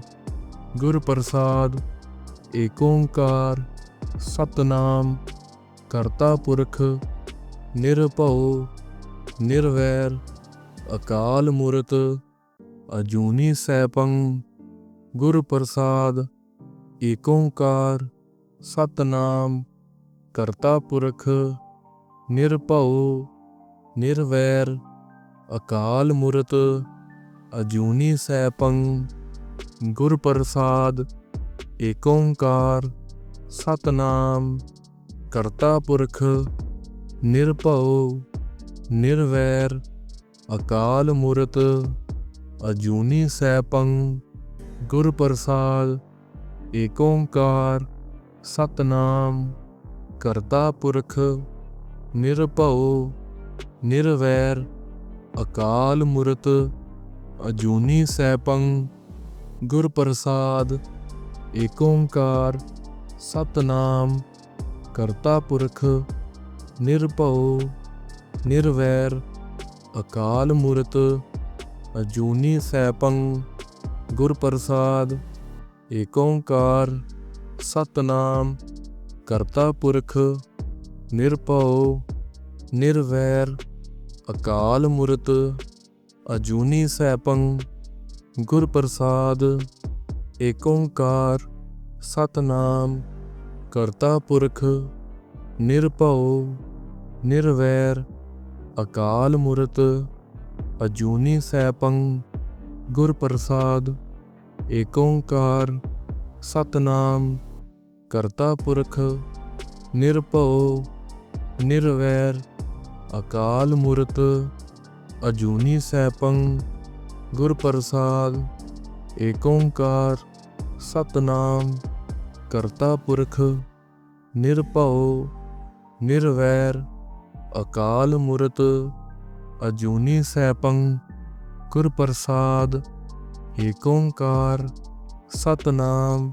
ਗੁਰ ਪ੍ਰਸਾਦ ਏਕ ਓੰਕਾਰ ਸਤਨਾਮ ਕਰਤਾ ਪੁਰਖ ਨਿਰਭਉ ਨਿਰਵੈਰ ਅਕਾਲ ਮੂਰਤ ਅਜੂਨੀ ਸੈਭੰ ਗੁਰ ਪ੍ਰਸਾਦ ਏਕ ਓੰਕਾਰ ਸਤਨਾਮ ਕਰਤਾ ਪੁਰਖ ਨਿਰਭਉ ਨਿਰਵੈਰ ਅਕਾਲ ਮੂਰਤ ਅਜੂਨੀ ਸੈਭੰ ਗੁਰ ਪ੍ਰਸਾਦ ਏਕ ਓੰਕਾਰ ਸਤਨਾਮ ਕਰਤਾ ਪੁਰਖ ਨਿਰਭਉ ਨਿਰਵੈਰ ਅਕਾਲ ਮੂਰਤ ਅਜੂਨੀ ਸੈਭੰ ਗੁਰ ਪ੍ਰਸਾਦ ਏਕ ਓੰਕਾਰ ਸਤਨਾਮ ਕਰਤਾ ਪੁਰਖ ਨਿਰਭਉ ਨਿਰਵੈਰ ਅਕਾਲ ਮੂਰਤ ਅਜੂਨੀ ਸੈਭੰ ਗੁਰ ਪ੍ਰਸਾਦ। ਏਕ ਓੰਕਾਰ ਸਤਨਾਮ ਕਰਤਾ ਪੁਰਖ ਨਿਰਭਉ ਨਿਰਵੈਰ ਅਕਾਲ ਮੂਰਤ ਅਜੂਨੀ ਸੈਭੰ ਗੁਰ ਪ੍ਰਸਾਦ। ਏਕ ਓੰਕਾਰ ਸਤਨਾਮ ਕਰਤਾ ਪੁਰਖ ਨਿਰਭਉ ਨਿਰਵੈਰ ਅਕਾਲ ਮੂਰਤ ਅਜੂਨੀ ਸੈਭੰ ਗੁਰ ਪ੍ਰਸਾਦ। ਏਕ ਓੰਕਾਰ ਸਤਨਾਮ ਕਰਤਾ ਪੁਰਖ ਨਿਰਭਉ ਨਿਰਵੈਰ ਅਕਾਲ ਮੂਰਤ ਅਜੂਨੀ ਸੈਭੰ ਗੁਰ ਪ੍ਰਸਾਦ। ਏਕ ਓੰਕਾਰ ਸਤਨਾਮ ਕਰਤਾ ਪੁਰਖ ਨਿਰਭਉ ਨਿਰਵੈਰ ਅਕਾਲ ਮੂਰਤ ਅਜੂਨੀ ਸੈਭੰ ਗੁਰ ਪ੍ਰਸਾਦ। ਏਕ ਓੰਕਾਰ ਸਤਨਾਮ ਕਰਤਾ ਪੁਰਖ ਨਿਰਭਉ ਨਿਰਵੈਰ ਅਕਾਲ ਮੂਰਤ ਅਜੂਨੀ ਸੈਭੰ ਗੁਰ ਪ੍ਰਸਾਦ। ਏਕ ਓੰਕਾਰ ਸਤਨਾਮ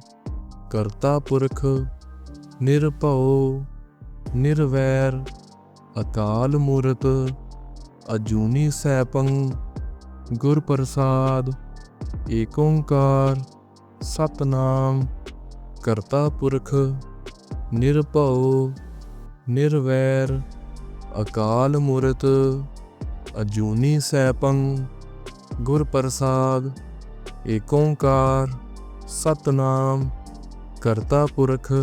ਕਰਤਾ ਪੁਰਖ ਨਿਰਭਉ ਨਿਰਵੈਰ ਅਕਾਲ ਮੂਰਤ ਅਜੂਨੀ ਸੈਭੰ ਗੁਰ ਪ੍ਰਸਾਦ। ਏਕ ਓੰਕਾਰ ਸਤਨਾਮ ਕਰਤਾ ਪੁਰਖ ਨਿਰਭਉ ਨਿਰਵੈਰ ਅਕਾਲ ਮੂਰਤ ਅਜੂਨੀ ਸੈਭੰ ਗੁਰ ਪ੍ਰਸਾਦ। ਏਕ ਓੰਕਾਰ ਸਤਨਾਮ ਕਰਤਾ ਪੁਰਖ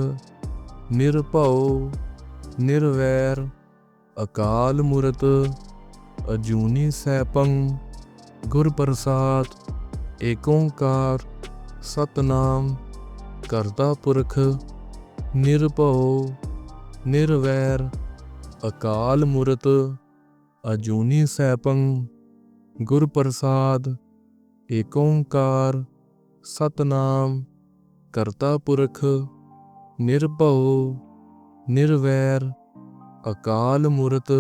ਨਿਰਭਉ ਨਿਰਵੈਰ ਅਕਾਲ ਮੂਰਤ ਅਜੂਨੀ ਸੈਭੰ ਗੁਰ ਪ੍ਰਸਾਦ। ਏਕ ਓੰਕਾਰ ਸਤਨਾਮ ਕਰਤਾ ਪੁਰਖ ਨਿਰਭਉ ਨਿਰਵੈਰ ਅਕਾਲ ਮੂਰਤ ਅਜੂਨੀ ਸੈਭੰ ਗੁਰ ਪ੍ਰਸਾਦ। ਏਕ ਓੰਕਾਰ ਸਤਨਾਮ ਕਰਤਾ ਪੁਰਖ ਨਿਰਭਉ ਨਿਰਵੈਰ ਅਕਾਲ ਮੂਰਤ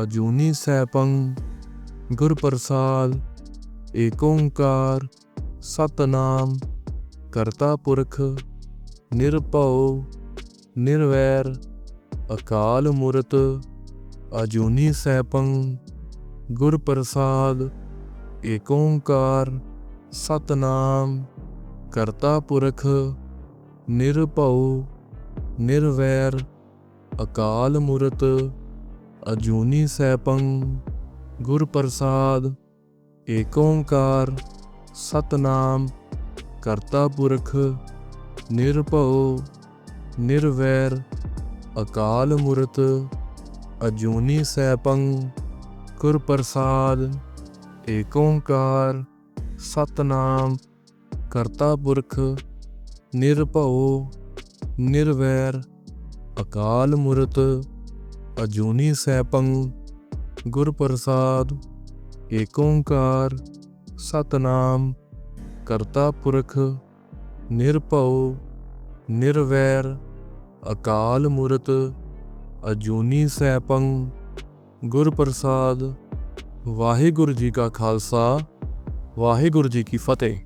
ਅਜੂਨੀ ਸੈਭੰ ਗੁਰ ਪ੍ਰਸਾਦ। ਏਕ ਓੰਕਾਰ ਸਤਨਾਮ ਕਰਤਾ ਪੁਰਖ ਨਿਰਭਉ ਨਿਰਵੈਰ ਅਕਾਲ ਮੂਰਤ ਅਜੂਨੀ ਸੈਭੰ ਗੁਰ ਪ੍ਰਸਾਦ। ਏਕ ਓੰਕਾਰ ਸਤਨਾਮ ਕਰਤਾ ਪੁਰਖ ਨਿਰਭਉ ਨਿਰਵੈਰ ਅਕਾਲ ਮੂਰਤ ਅਜੂਨੀ ਸੈਭੰ ਗੁਰ ਪ੍ਰਸਾਦ। ਏਕ ਓੰਕਾਰ ਸਤਨਾਮ ਕਰਤਾ ਪੁਰਖ ਨਿਰਭਉ ਨਿਰਵੈਰ ਅਕਾਲ ਮੂਰਤ ਅਜੂਨੀ ਸੈਭੰ ਗੁਰ ਪ੍ਰਸਾਦ। ਏਕ ਓੰਕਾਰ ਸਤਨਾਮ ਕਰਤਾ ਪੁਰਖ ਨਿਰਭਉ ਨਿਰਵੈਰ ਅਕਾਲ ਮੂਰਤ ਅਜੂਨੀ ਸੈਭੰ ਗੁਰ ਪ੍ਰਸਾਦ। ਏਕ ਓੰਕਾਰ ਸਤਨਾਮ ਕਰਤਾ ਪੁਰਖ ਨਿਰਭਉ ਨਿਰਵੈਰ ਅਕਾਲ ਮੂਰਤ ਅਜੂਨੀ ਸੈਭੰ ਗੁਰ ਪ੍ਰਸਾਦ। ਵਾਹਿਗੁਰੂ ਜੀ ਕਾ ਖਾਲਸਾ, ਵਾਹਿਗੁਰੂ ਜੀ ਕੀ ਫਤਿਹ।